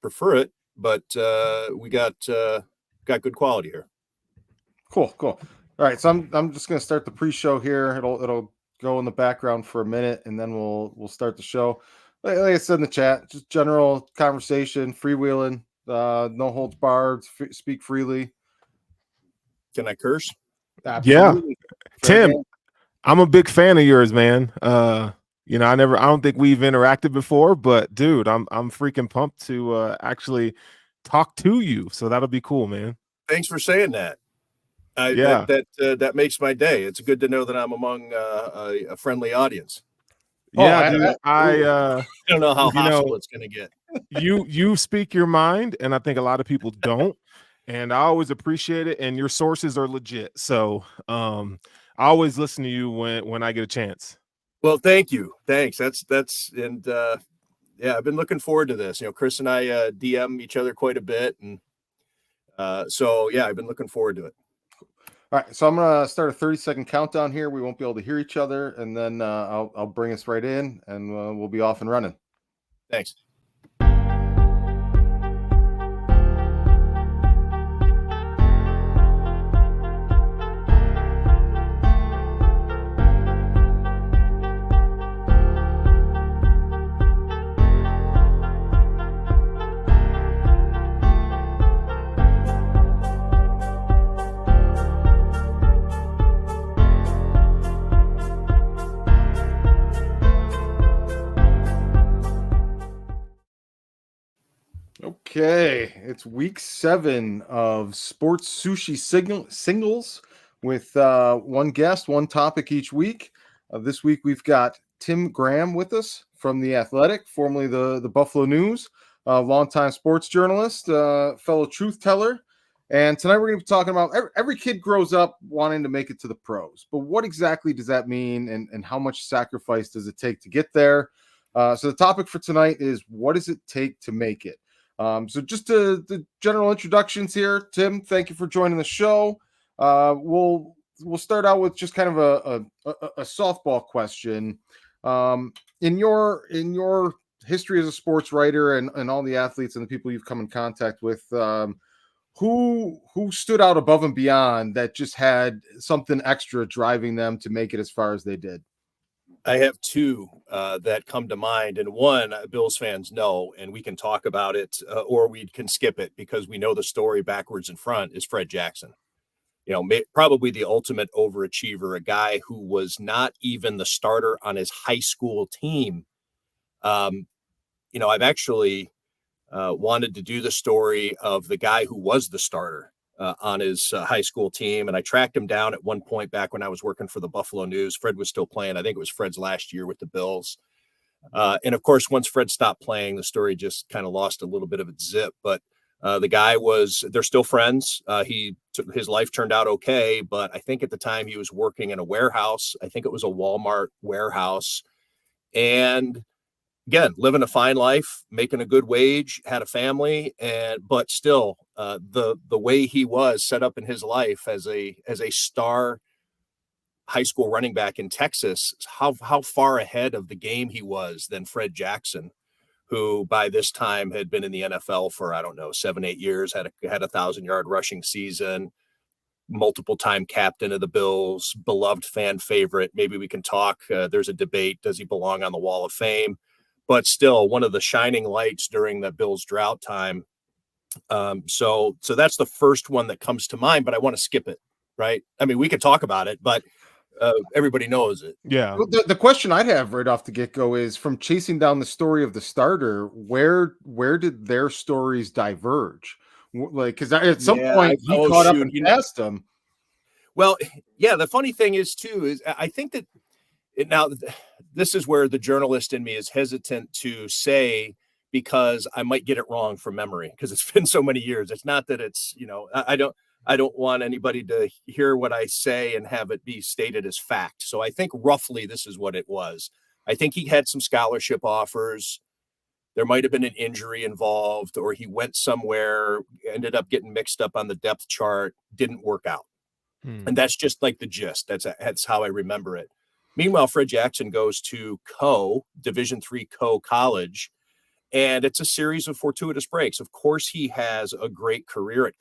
prefer it, but we got good quality here. Cool. All right, so I'm just gonna start the pre-show here. It'll go in the background for a minute, and then we'll start the show. Like I said in the chat, just general conversation, freewheeling, no holds barred, speak freely. Can I curse? Absolutely. Yeah, Tim, I'm a big fan of yours, man. I don't think we've interacted before, but dude, I'm freaking pumped to actually talk to you. So that'll be cool, man. Thanks for saying that. That makes my day. It's good to know that I'm among a friendly audience. Yeah, dude, I don't know how hostile it's going to get. You speak your mind, and I think a lot of people don't, and I always appreciate it. And your sources are legit, so I always listen to you when I get a chance. Well, thank you. Thanks. That's and I've been looking forward to this. Chris and I DM each other quite a bit, and so I've been looking forward to it. All right, so I'm gonna start a 30-second countdown here. We won't be able to hear each other, and then I'll bring us right in, and we'll be off and running. Thanks. Okay, it's week 7 of Sports Sushi Singles with one guest, one topic each week. This week we've got Tim Graham with us from The Athletic, formerly the Buffalo News, longtime sports journalist, fellow truth teller. And tonight we're going to be talking about every kid grows up wanting to make it to the pros. But what exactly does that mean, and how much sacrifice does it take to get there? So the topic for tonight is, what does it take to make it? So just the general introductions here. Tim, thank you for joining the show. We'll start out with just kind of a softball question. In your history as a sports writer and all the athletes and the people you've come in contact with, who stood out above and beyond that just had something extra driving them to make it as far as they did? I have 2 that come to mind, and one Bills fans know, and we can talk about it, or we can skip it because we know the story backwards and front, is Fred Jackson. Probably the ultimate overachiever, a guy who was not even the starter on his high school team. I've actually wanted to do the story of the guy who was the starter on his high school team. And I tracked him down at one point back when I was working for the Buffalo News. Fred was still playing. I think it was Fred's last year with the Bills. And of course, once Fred stopped playing, the story just kind of lost a little bit of its zip. But the guy they're still friends. His life turned out okay. But I think at the time he was working in a warehouse. I think it was a Walmart warehouse. And again, living a fine life, making a good wage, had a family, but still the way he was set up in his life as a star high school running back in Texas, how far ahead of the game he was than Fred Jackson, who by this time had been in the NFL for, 7-8 years, had a 1,000-yard rushing season, multiple time captain of the Bills, beloved fan favorite. Maybe we can talk. There's a debate. Does he belong on the Wall of Fame? But still one of the shining lights during the Bills drought time. So that's the first one that comes to mind, but I want to skip it, right? I mean, we could talk about it, but everybody knows it. Yeah. Well, the question I'd have right off the get-go is, from chasing down the story of the starter, where did their stories diverge? Like, because at some point he caught up and passed them. Well, yeah, the funny thing is I think that now this is where the journalist in me is hesitant to say, because I might get it wrong from memory, because it's been so many years. It's not that it's, I don't want anybody to hear what I say and have it be stated as fact. So I think roughly this is what it was. I think he had some scholarship offers. There might have been an injury involved, or he went somewhere, ended up getting mixed up on the depth chart, didn't work out. And that's just like the gist. That's how I remember it. Meanwhile, Fred Jackson goes to Division III college, And it's a series of fortuitous breaks. Of course, he has a great career at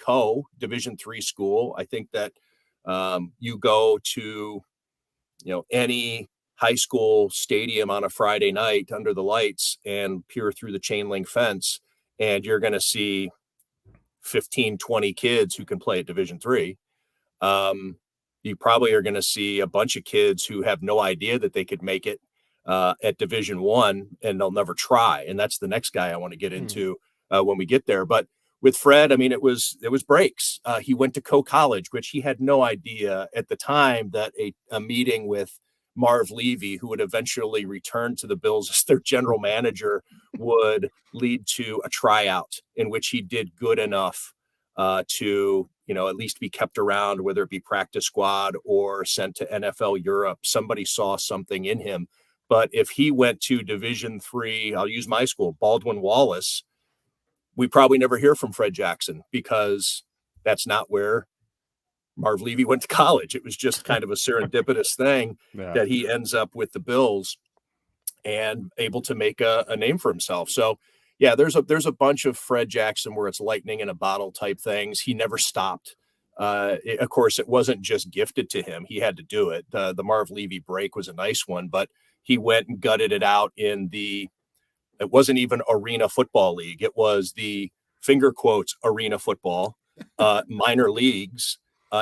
Division III school. I think that you go to, any high school stadium on a Friday night under the lights and peer through the chain link fence, and you're going to see 15, 20 kids who can play at Division III. You probably are going to see a bunch of kids who have no idea that they could make it at Division I, and they'll never try. And that's the next guy I want to get into when we get there. But with Fred, I mean, it was breaks. He went to college, which he had no idea at the time that a meeting with Marv Levy, who would eventually return to the Bills as their general manager, would lead to a tryout in which he did good enough to, at least be kept around, whether it be practice squad or sent to NFL Europe. Somebody saw something in him. But if he went to Division III, I'll use my school, Baldwin Wallace, we probably never hear from Fred Jackson, because that's not where Marv Levy went to college. It was just kind of a serendipitous thing that he ends up with the Bills and able to make a name for himself. So yeah, there's a bunch of Fred Jackson where it's lightning in a bottle type things. He never stopped. Of course, it wasn't just gifted to him. He had to do it. The Marv Levy break was a nice one, but he went and gutted it out in it wasn't even Arena Football League. It was the finger quotes Arena Football minor leagues,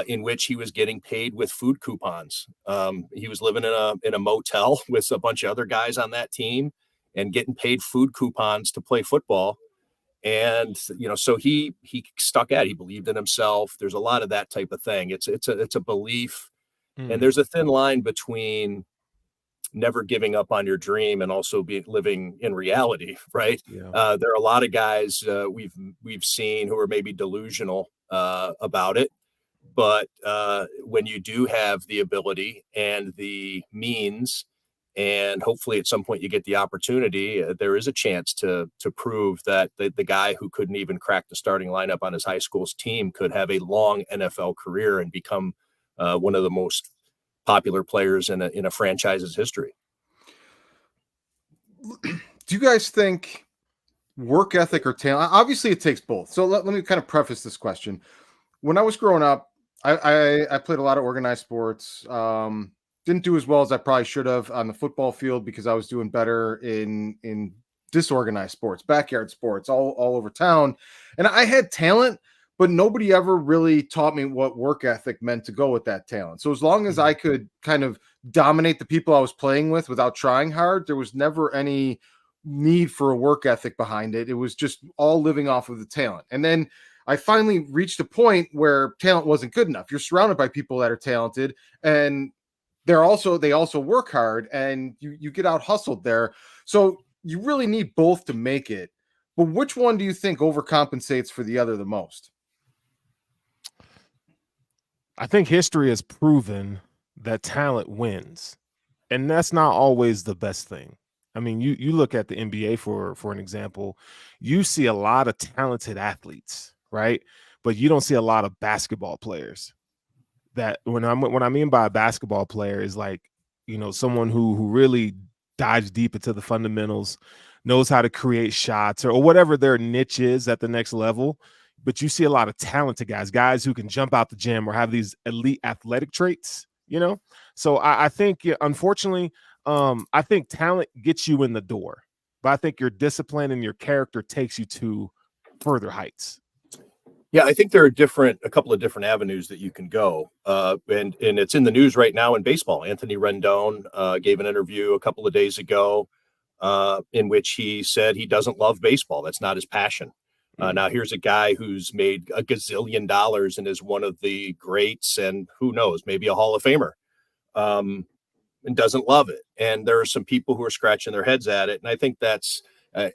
in which he was getting paid with food coupons. He was living in a motel with a bunch of other guys on that team and getting paid food coupons to play football. And, so he stuck at it. He believed in himself. There's a lot of that type of thing. It's a belief. And there's a thin line between never giving up on your dream and also living in reality, right? There are a lot of guys we've seen who are maybe delusional about it. But when you do have the ability and the means, and hopefully at some point you get the opportunity, there is a chance to prove that the guy who couldn't even crack the starting lineup on his high school's team could have a long NFL career and become one of the most popular players in a franchise's history. Do you guys think work ethic or talent? Obviously, it takes both. So let me kind of preface this question. When I was growing up, I played a lot of organized sports. Didn't do as well as I probably should have on the football field because I was doing better in disorganized sports, backyard sports, all over town. And I had talent, but nobody ever really taught me what work ethic meant to go with that talent. So as long as I could kind of dominate the people I was playing with without trying hard, there was never any need for a work ethic behind it. It was just all living off of the talent. And then I finally reached a point where talent wasn't good enough. You're surrounded by people that are talented, and they also work hard, and you get out hustled there. So you really need both to make it. But which one do you think overcompensates for the other the most? I think history has proven that talent wins, and that's not always the best thing. I mean, you look at the NBA for an example, you see a lot of talented athletes, right? But you don't see a lot of basketball players. That what I mean by a basketball player is like, someone who really dives deep into the fundamentals, knows how to create shots or whatever their niche is at the next level. But you see a lot of talented guys who can jump out the gym or have these elite athletic traits, So I think, unfortunately, I think talent gets you in the door, but I think your discipline and your character takes you to further heights. Yeah, I think there are a couple of different avenues that you can go. And it's in the news right now in baseball. Anthony Rendon gave an interview a couple of days ago in which he said he doesn't love baseball. That's not his passion. Now, here's a guy who's made a gazillion dollars and is one of the greats, and who knows, maybe a Hall of Famer, and doesn't love it. And there are some people who are scratching their heads at it. And I think that's,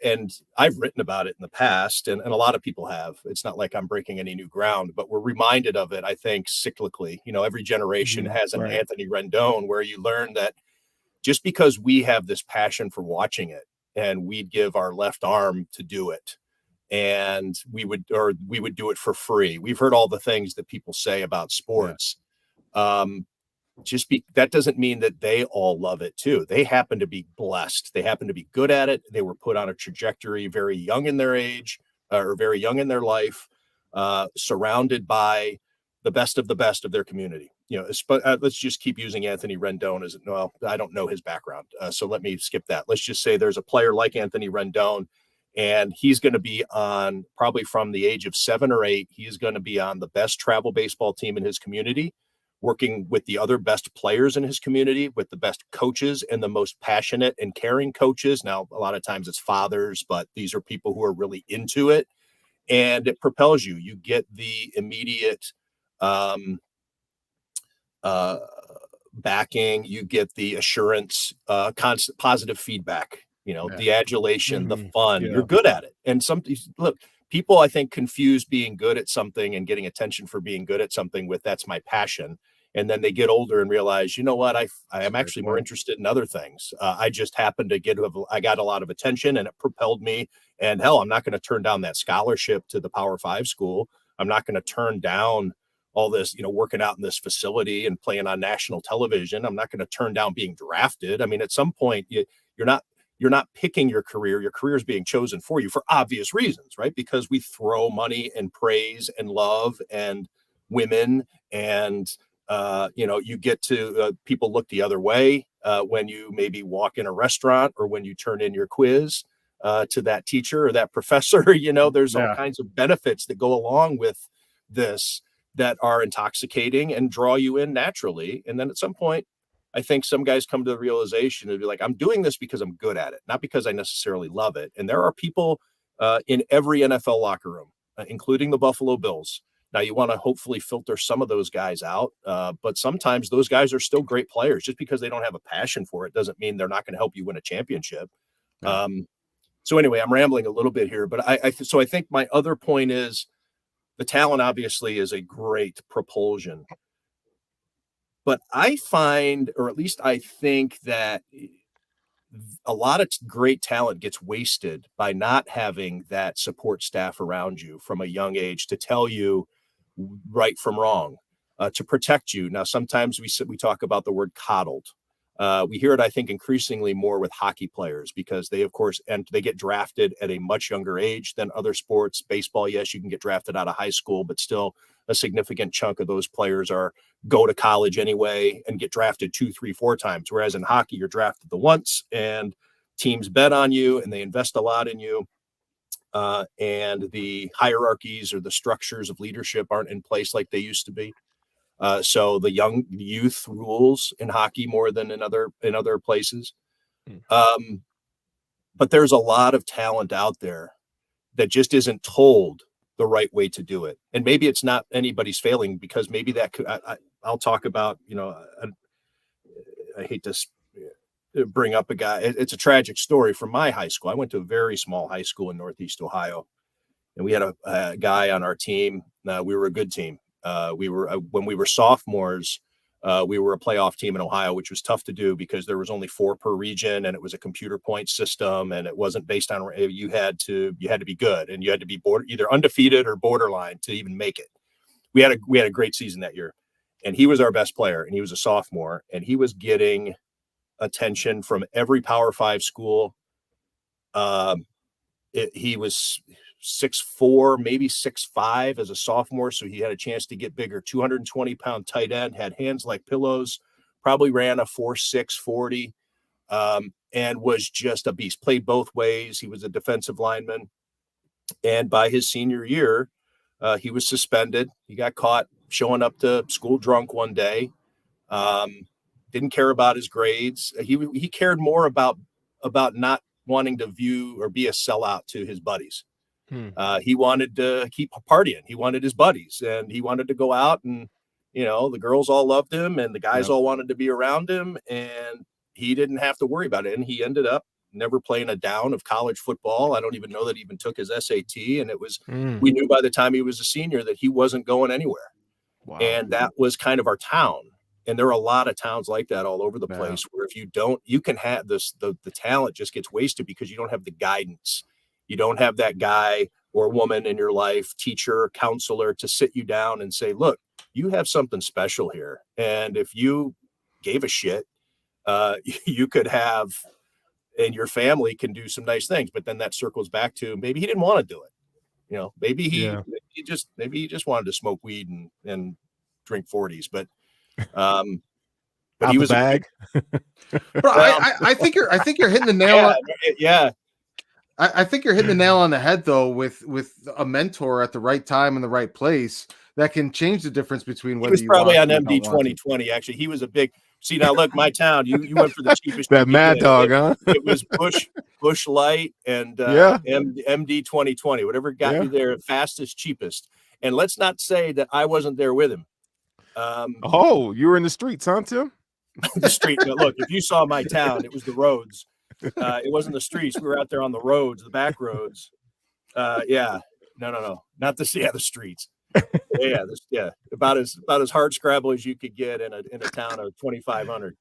and I've written about it in the past, and a lot of people have. It's not like I'm breaking any new ground, but we're reminded of it, I think, cyclically. Every generation has an Anthony Rendon, where you learn that just because we have this passion for watching it, and we'd give our left arm to do it, and we would do it for free. We've heard all the things that people say about sports. that doesn't mean that they all love it too. They happen to be blessed. They happen to be good at it. They were put on a trajectory very young in their age, or very young in their life, surrounded by the best of their community. Let's just keep using Anthony Rendon as well. I don't know his background, so let me skip that. Let's just say there's a player like Anthony Rendon, and he's going to be on, probably from the age of 7 or 8, he's going to be on the best travel baseball team in his community, working with the other best players in his community, with the best coaches and the most passionate and caring coaches. Now, a lot of times it's fathers, but these are people who are really into it, and it propels you. You get the immediate backing, you get the assurance, constant positive feedback, the adulation, the fun. You're good at it. And look, people, I think, confuse being good at something and getting attention for being good at something with that's my passion. And then they get older and realize, you know what, I am actually more interested in other things. I just happened to I got a lot of attention, and it propelled me. And hell, I'm not going to turn down that scholarship to the Power 5 school. I'm not going to turn down all this, working out in this facility and playing on national television. I'm not going to turn down being drafted. I mean, at some point, you're not picking your career. Your career is being chosen for you for obvious reasons, right? Because we throw money and praise and love and women, and you get to people look the other way when you maybe walk in a restaurant, or when you turn in your quiz to that teacher or that professor. There's all kinds of benefits that go along with this that are intoxicating and draw you in naturally. And then at some point, I think some guys come to the realization and be like, I'm doing this because I'm good at it, not because I necessarily love it. And there are people in every NFL locker room, including the Buffalo Bills. Now, you want to hopefully filter some of those guys out, but sometimes those guys are still great players. Just because they don't have a passion for it doesn't mean they're not going to help you win a championship. Yeah. So anyway, I'm rambling a little bit here, but I think my other point is, the talent obviously is a great propulsion, but I find, or at least I think, that a lot of great talent gets wasted by not having that support staff around you from a young age to tell you right from wrong, to protect you. Now, sometimes we talk about the word coddled. We hear it, I think, increasingly more with hockey players, because they, of course, and they get drafted at a much younger age than other sports. Baseball, yes, you can get drafted out of high school, but still a significant chunk of those players go to college anyway and get drafted 2, 3, 4 times. Whereas in hockey, you're drafted the once, and teams bet on you and they invest a lot in you. And the hierarchies or the structures of leadership aren't in place like they used to be. So the youth rules in hockey more than in other places. But there's a lot of talent out there that just isn't told the right way to do it. And maybe it's not anybody's failing, because maybe that could, I'll talk about, I hate to bring up a guy. It's a tragic story from my high school. I went to a very small high school in Northeast Ohio, and we had a guy on our team. We were a good team. When we were sophomores, we were a playoff team in Ohio, which was tough to do because there was only 4 per region, and it was a computer point system, and it wasn't based on, you had to be good, and you had to be either undefeated or borderline to even make it. We had a great season that year, and he was our best player, and he was a sophomore, and he was getting attention from every Power 5 school. He was 6'4", maybe 6'5" as a sophomore, so he had a chance to get bigger. 220-pound tight end, had hands like pillows, probably ran a 4.6 40, and was just a beast. Played both ways. He was a defensive lineman, and by his senior year, he was suspended. He got caught showing up to school drunk one day. Didn't care about his grades. He cared more about not wanting to view or be a sellout to his buddies. He wanted to keep partying. He wanted his buddies, and he wanted to go out, and the girls all loved him, and the guys all wanted to be around him, and he didn't have to worry about it. And he ended up never playing a down of college football. I don't even know that he even took his SAT. And it was, we knew by the time he was a senior that he wasn't going anywhere. Wow. And that was kind of our town. And there are a lot of towns like that all over the place, where if you don't, you can have this, the talent just gets wasted because you don't have the guidance. You don't have that guy or woman in your life, teacher, counselor, to sit you down and say, look, you have something special here. And if you gave a shit, you could have, and your family can do some nice things. But then that circles back to maybe he didn't want to do it. You know, maybe he just wanted to smoke weed and drink 40s. But Out he the was bag. Bro, I think you're hitting the nail on. Yeah. I think you're hitting the nail on the head though, with a mentor at the right time in the right place that can change the difference between He whether was you probably want on to or MD don't want to. 2020. Actually, he was a big. See now, look, my town. You went for the cheapest. That you could Mad get. Dog, huh? It was Bush Light and Yeah. MD 2020. Whatever got Yeah. you there fastest, cheapest. And let's not say that I wasn't there with him. Oh, you were in the streets, huh, Tim? The street. Now, look, if you saw my town, it was the roads. It wasn't the streets. We were out there on the roads, the back roads. Yeah. No. Not the streets. About as hard scrabble as you could get in a town of 2,500.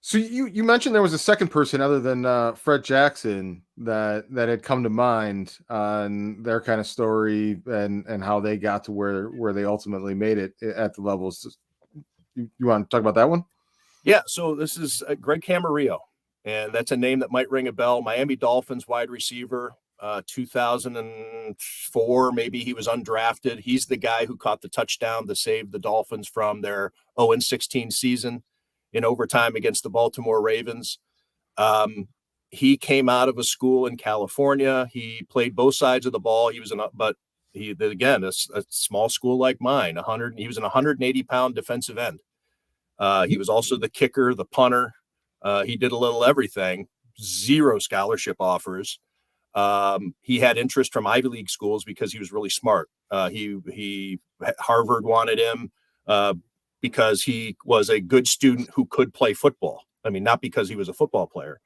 So you mentioned there was a second person other than Fred Jackson that had come to mind on their kind of story and how they got to where they ultimately made it at the levels. You want to talk about that one? Yeah. So this is Greg Camarillo, and that's a name that might ring a bell. Miami Dolphins wide receiver. 2004, maybe he was undrafted. He's the guy who caught the touchdown to save the Dolphins from their 0-16 season in overtime against the Baltimore Ravens. He came out of a school in California. He played both sides of the ball. He was a small school like mine. He was an 180-pound defensive end. He was also the kicker, the punter. He did a little everything. 0 scholarship offers. He had interest from Ivy League schools because he was really smart. Harvard wanted him because he was a good student who could play football. I mean, not because he was a football player,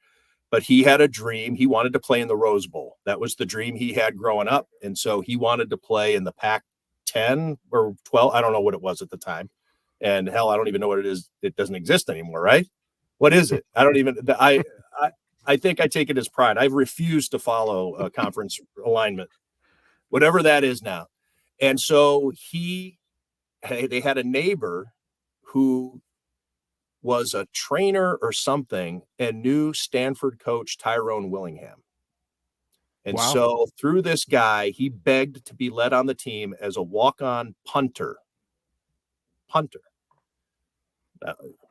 but he had a dream. He wanted to play in the Rose Bowl. That was the dream he had growing up. And so he wanted to play in the Pac-10 or 12. I don't know what it was at the time. And hell, I don't even know what it is. It doesn't exist anymore, right? What is it? I don't even, I think I take it as pride. I've refused to follow a conference alignment, whatever that is now. And so they had a neighbor who was a trainer or something and knew Stanford coach Tyrone Willingham. And Wow. so through this guy, he begged to be let on the team as a walk-on punter.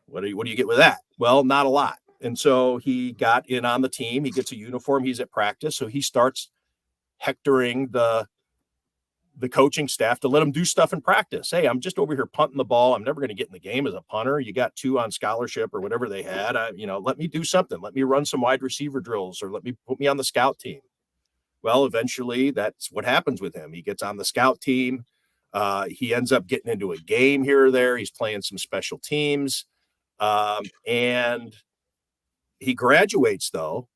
What do you get with that? Well, not a lot. And so he got in on the team. He gets a uniform. He's at practice. So he starts hectoring the coaching staff to let him do stuff in practice. Hey, I'm just over here punting the ball. I'm never going to get in the game as a punter. You got 2 on scholarship or whatever they had. Let me do something. Let me run some wide receiver drills or put me on the scout team. Well, eventually that's what happens with him. He gets on the scout team. He ends up getting into a game here or there. He's playing some special teams. And he graduates, though,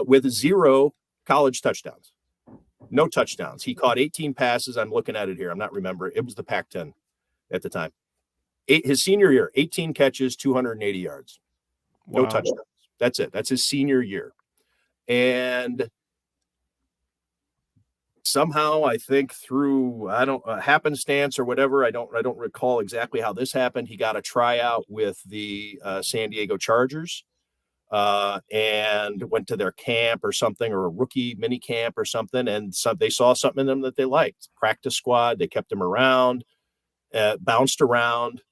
with 0 college touchdowns. No touchdowns. He caught 18 passes. I'm looking at it here. I'm not remembering. It was the Pac-10 at the time. His senior year, 18 catches, 280 yards. No Wow. touchdowns. That's it. That's his senior year. And somehow, I think through happenstance or whatever, I don't recall exactly how this happened. He got a tryout with the San Diego Chargers and went to their camp or something, or a rookie mini camp or something. And they saw something in them that they liked. Practice squad. They kept him around, bounced around.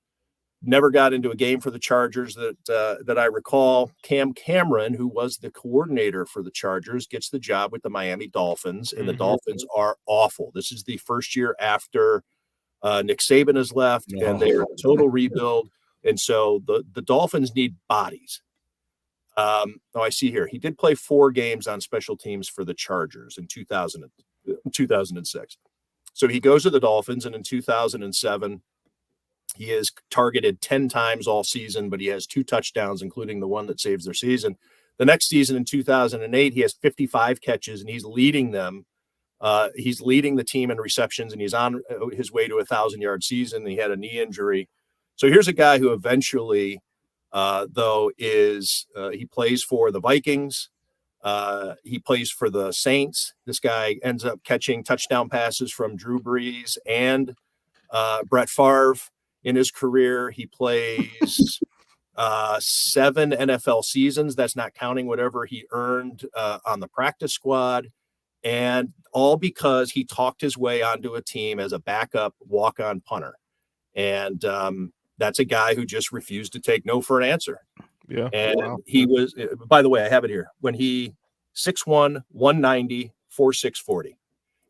Never got into a game for the Chargers that I recall. Cam Cameron, who was the coordinator for the Chargers, gets the job with the Miami Dolphins, and the Dolphins are awful. This is the first year after Nick Saban has left, and they are a total rebuild. And so the Dolphins need bodies. I see here he did play 4 games on special teams for the Chargers in 2006. So he goes to the Dolphins, and in 2007. He is targeted 10 times all season, but he has 2 touchdowns, including the one that saves their season. The next season in 2008, he has 55 catches, and he's leading them. He's leading the team in receptions, and he's on his way to a 1,000-yard season. He had a knee injury. So here's a guy who eventually, he plays for the Vikings. He plays for the Saints. This guy ends up catching touchdown passes from Drew Brees and Brett Favre. in his career. He plays 7 NFL seasons. That's not counting whatever he earned on the practice squad. And all because he talked his way onto a team as a backup walk-on punter. And that's a guy who just refused to take no for an answer. Yeah. And Wow. he was, by the way, I have it here. When he 6'1", 190, 4'6", 40.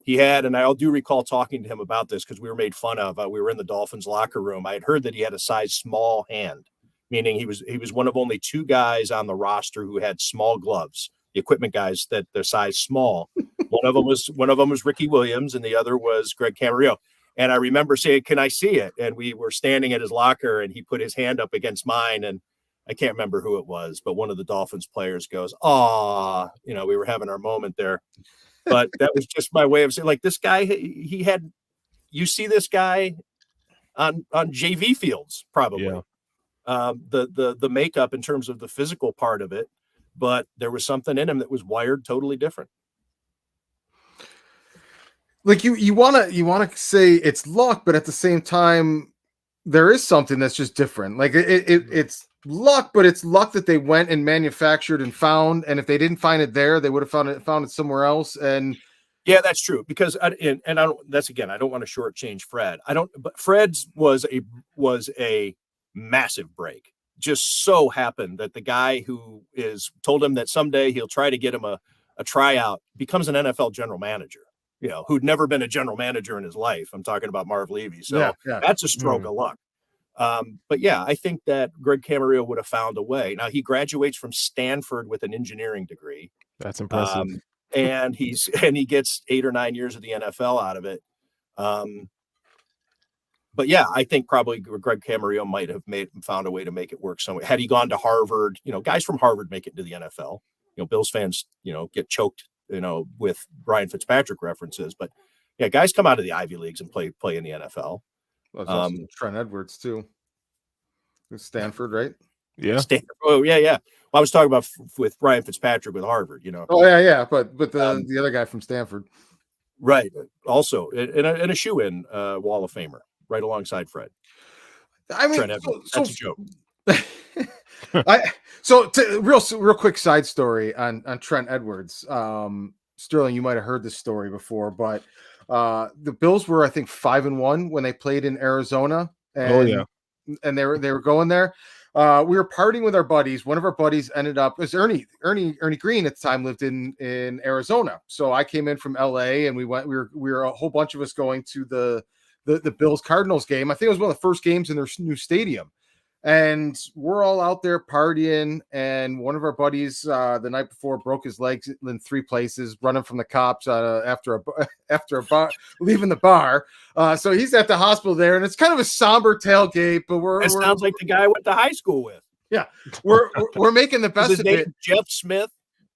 He had, and I do recall talking to him about this because we were made fun of. We were in the Dolphins locker room. I had heard that he had a size small hand, meaning he was one of only 2 guys on the roster who had small gloves. The equipment guys that they're size small. One of them was Ricky Williams, and the other was Greg Camarillo. And I remember saying, "Can I see it?" And we were standing at his locker, and he put his hand up against mine, and I can't remember who it was, but one of the Dolphins players goes, "Aw," we were having our moment there. But that was just my way of saying, like, this guy, he had, you see this guy on JV fields, probably. Yeah. The makeup in terms of the physical part of it, but there was something in him that was wired totally different. Like you want to say it's luck, but at the same time, there is something that's just different. Like it's luck, but it's luck that they went and manufactured and found. And if they didn't find it there, they would have found it somewhere else. And yeah, that's true. Because I don't. That's, again, I don't want to shortchange Fred. But Fred's was a massive break. Just so happened that the guy who told him that someday he'll try to get him a tryout becomes an NFL general manager. Who'd never been a general manager in his life. I'm talking about Marv Levy. So that's a stroke of luck. But yeah, I think that Greg Camarillo would have found a way. Now, he graduates from Stanford with an engineering degree. That's impressive. And he gets 8 or 9 years of the NFL out of it. But yeah, I think probably Greg Camarillo might have found a way to make it work somewhere. Had he gone to Harvard, guys from Harvard make it into the NFL. Bills fans, get choked, with Ryan Fitzpatrick references. But yeah, guys come out of the Ivy Leagues and play in the NFL. Well, also Trent Edwards too. Stanford, right? Yeah. Stanford. Oh yeah. Well, I was talking about with Ryan Fitzpatrick with Harvard. Oh yeah. But the other guy from Stanford, right? Also, in a shoe-in Wall of Famer, right alongside Fred. I mean, Trent Edwards. That's a joke. Real quick side story on Trent Edwards. Sterling, you might have heard this story before, but the Bills were, I think, 5-1 when they played in Arizona. And, and they were going there. We were partying with our buddies. One of our buddies ended up, it was Ernie Green at the time, lived in Arizona. So I came in from LA, and we were a whole bunch of us going to the Bills Cardinals game. I think it was one of the first games in their new stadium. And we're all out there partying, and one of our buddies the night before broke his legs in 3 places, running from the cops after a bar, leaving the bar. So he's at the hospital there, and it's kind of a somber tailgate. But it sounds like the guy I went to high school with. Yeah, we're making the best of it. Jeff Smith?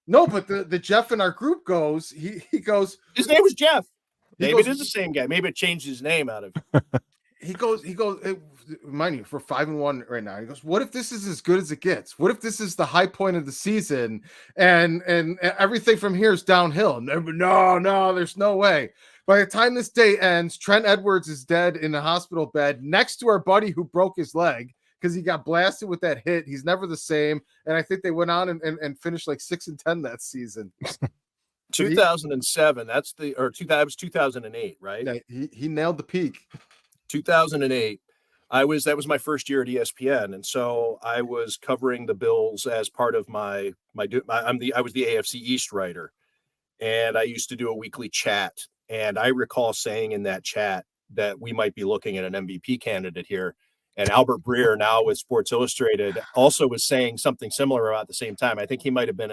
No, but the Jeff in our group goes. He goes. His name was Jeff. Maybe it is the same guy. Maybe it changed his name out of it. He goes, mind you, for 5-1 right now. He goes, what if this is as good as it gets? What if this is the high point of the season and everything from here is downhill? No, there's no way. By the time this day ends, Trent Edwards is dead in a hospital bed next to our buddy who broke his leg because he got blasted with that hit. He's never the same. And I think they went on and finished like 6-10 that season. 2007. That was 2008, right? He nailed the peak. 2008. That was my first year at ESPN, and so I was covering the Bills as part of I was the AFC East writer, and I used to do a weekly chat. And I recall saying in that chat that we might be looking at an MVP candidate here. And Albert Breer, now with Sports Illustrated, also was saying something similar about the same time. I think he might have been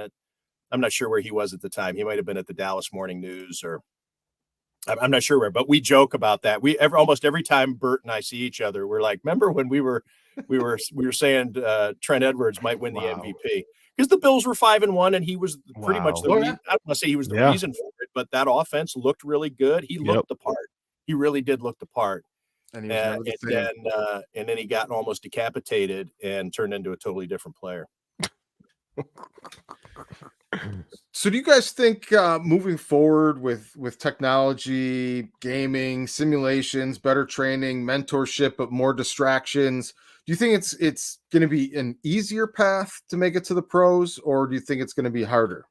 I'm not sure where he was at the time. He might have been at the Dallas Morning News, or I'm not sure where, but we joke about that. Almost every time Bert and I see each other, we're like, remember when we were saying Trent Edwards might win the MVP, because the Bills were 5-1 and he was pretty much I don't want to say he was the reason for it, but that offense looked really good. He looked the part. He really did look the part. And then he got almost decapitated and turned into a totally different player. So do you guys think moving forward with technology, gaming, simulations, better training, mentorship, but more distractions, do you think it's going to be an easier path to make it to the pros, or do you think it's going to be harder?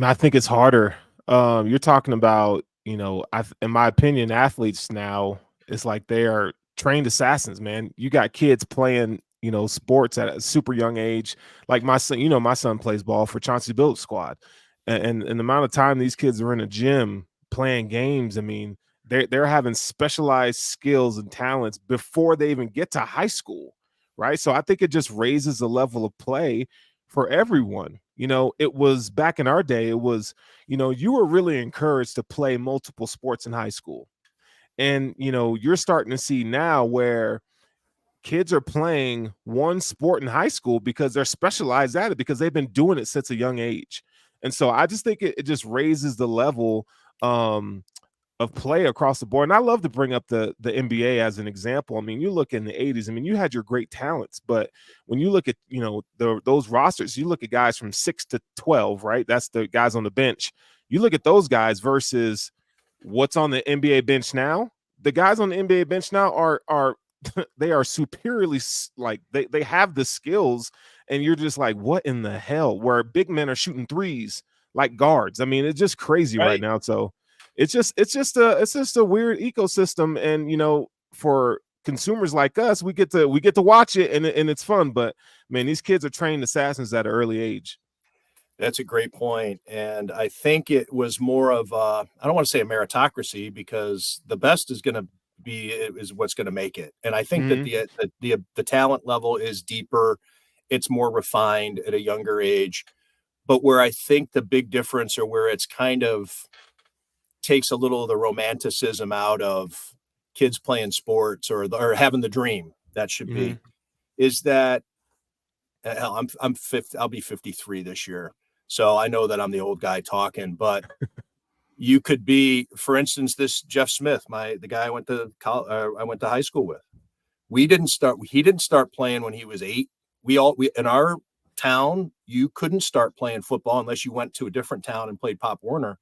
I think it's harder. You're talking about, in my opinion, athletes now, it's like they are trained assassins, man. You got kids playing, sports at a super young age. Like my son, my son plays ball for Chauncey Billups squad. And the amount of time these kids are in a gym playing games, I mean, they're having specialized skills and talents before they even get to high school, right? So I think it just raises the level of play for everyone. It was back in our day, it was, you were really encouraged to play multiple sports in high school. And, you're starting to see now where kids are playing one sport in high school because they're specialized at it because they've been doing it since a young age. And so I just think it just raises the level of play across the board. And I love to bring up the NBA as an example. I mean, you look in the 80s, I mean, you had your great talents, but when you look at, those rosters, you look at guys from 6 to 12, right? That's the guys on the bench. You look at those guys versus what's on the NBA bench now. The guys on the NBA bench now are they are superiorly, like they have the skills, and you're just like, what in the hell? Where big men are shooting threes like guards. I mean, it's just crazy right Right. now. So it's just a weird ecosystem, and for consumers like us, we get to watch it, and it's fun. But man, these kids are trained assassins at an early age. That's a great point, and I think it was more of I don't want to say a meritocracy because the best is what's going to make it, and I think that Mhm. the talent level is deeper, it's more refined at a younger age, but where I think the big difference or where it's kind of takes a little of the romanticism out of kids playing sports or having the dream that should be Mhm. is that hell, I'm 50, I'll be 53 this year. So I know that I'm the old guy talking, but you could be, for instance, this Jeff Smith, the guy I went to high school with. He didn't start playing when he was 8. We in our town, you couldn't start playing football unless you went to a different town and played Pop Warner.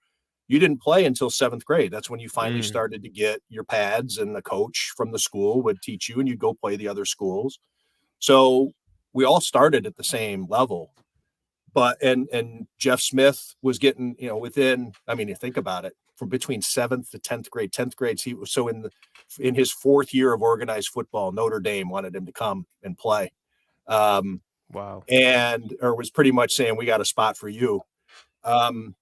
You didn't play until 7th grade. That's when you finally Mm. started to get your pads, and the coach from the school would teach you and you'd go play the other schools. So we all started at the same level. But and Jeff Smith was getting, within, I mean, you think about it, from between 7th to 10th grade. 10th grade, he was so in his 4th year of organized football, Notre Dame wanted him to come and play. Um, Wow. and or was pretty much saying, we got a spot for you. Um,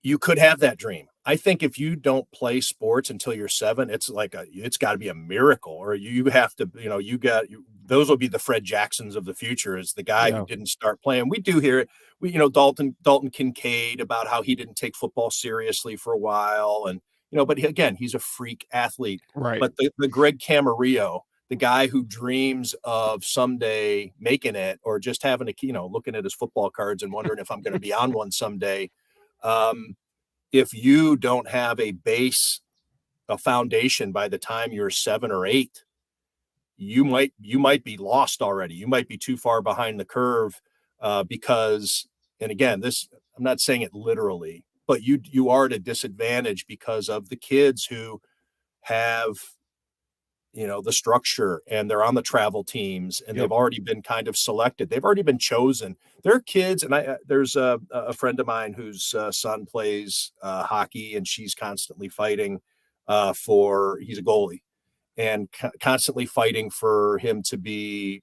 you could have that dream. I think if you don't play sports until you're 7, it's got to be a miracle, or you have to, those will be the Fred Jacksons of the future, is the guy who Yeah. didn't start playing. We do hear it. Dalton Kincaid, about how he didn't take football seriously for a while, and but again, he's a freak athlete. Right. But the Greg Camarillo, the guy who dreams of someday making it, or just having looking at his football cards and wondering if I'm going to be on one someday. Um, if you don't have a foundation by the time you're 7 or 8, you might be lost already. You might be too far behind the curve, because, and again, this, I'm not saying it literally, but you are at a disadvantage because of the kids who have the structure, and they're on the travel teams, and Yep. they've already been kind of selected. They've already been chosen. They're kids. And there's a friend of mine whose son plays hockey, and she's constantly fighting he's a goalie, and constantly fighting for him to be,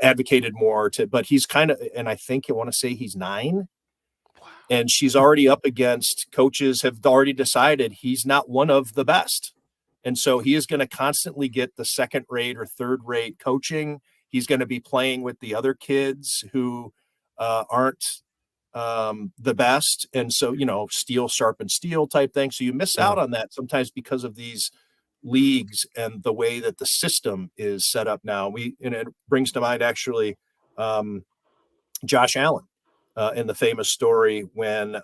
advocated more but he's kind of, and I think I want to say he's 9, and she's already up against coaches have already decided he's not one of the best. And so he is going to constantly get the second rate or third rate coaching. He's going to be playing with the other kids who aren't the best. And so, steel sharpens steel type thing. So you miss Yeah. out on that sometimes because of these leagues and the way that the system is set up now. And it brings to mind actually, Josh Allen, in the famous story when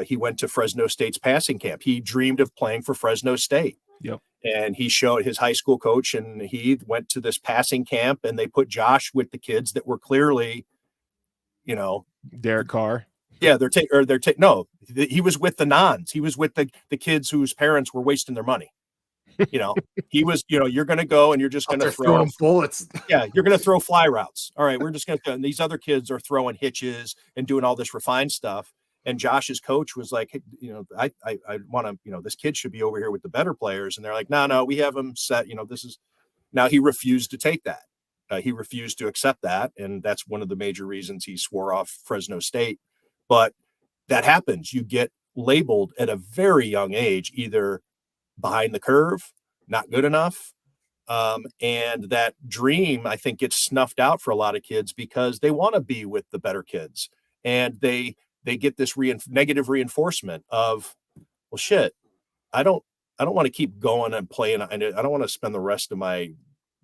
he went to Fresno State's passing camp. He dreamed of playing for Fresno State. Yep. And he showed his high school coach, and he went to this passing camp, and they put Josh with the kids that were clearly, Derek Carr. Yeah, no, he was with the nons. He was with the kids whose parents were wasting their money. He was, you're going to go and you're just going to throw bullets. Yeah, you're going to throw fly routes. All right, we're just going to, and these other kids are throwing hitches and doing all this refined stuff. And Josh's coach was like, hey, I want to, this kid should be over here with the better players. And they're like, no, we have him set. Now he refused to take that. He refused to accept that. And that's one of the major reasons he swore off Fresno State. But that happens. You get labeled at a very young age, either behind the curve, not good enough. And that dream, I think, gets snuffed out for a lot of kids because they want to be with the better kids. And they get this negative reinforcement of, well, shit, I don't want to keep going and playing. I don't want to spend the rest of my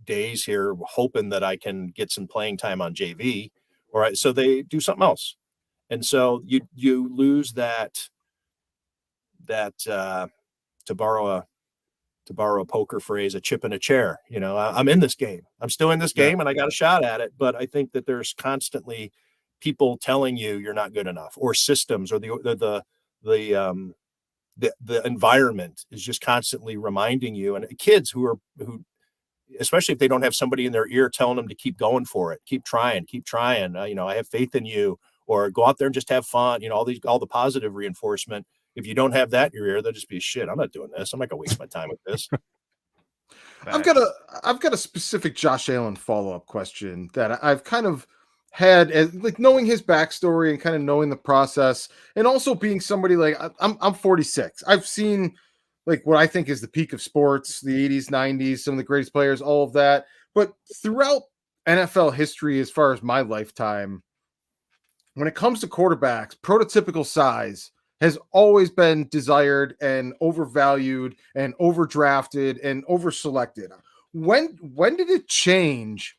days here hoping that I can get some playing time on JV. All right. So they do something else. And so you lose that to borrow a poker phrase, a chip in a chair. I'm in this game. I'm still in this game and I got a shot at it. But I think that there's constantly people telling you you're not good enough, or systems, or the environment is just constantly reminding you. And kids who especially if they don't have somebody in their ear telling them to keep going for it, keep trying. I have faith in you, or go out there and just have fun. All the positive reinforcement. If you don't have that in your ear, they'll just be, shit, I'm not doing this. I'm not gonna waste my time with this. I've got a specific Josh Allen follow-up question that I've kind of had, as like knowing his backstory and kind of knowing the process, and also being somebody like I'm 46. I've seen like what I think is the peak of sports, the 80s, 90s, some of the greatest players, all of that. But throughout NFL history, as far as my lifetime, when it comes to quarterbacks, prototypical size has always been desired and overvalued and overdrafted and overselected. When did it change?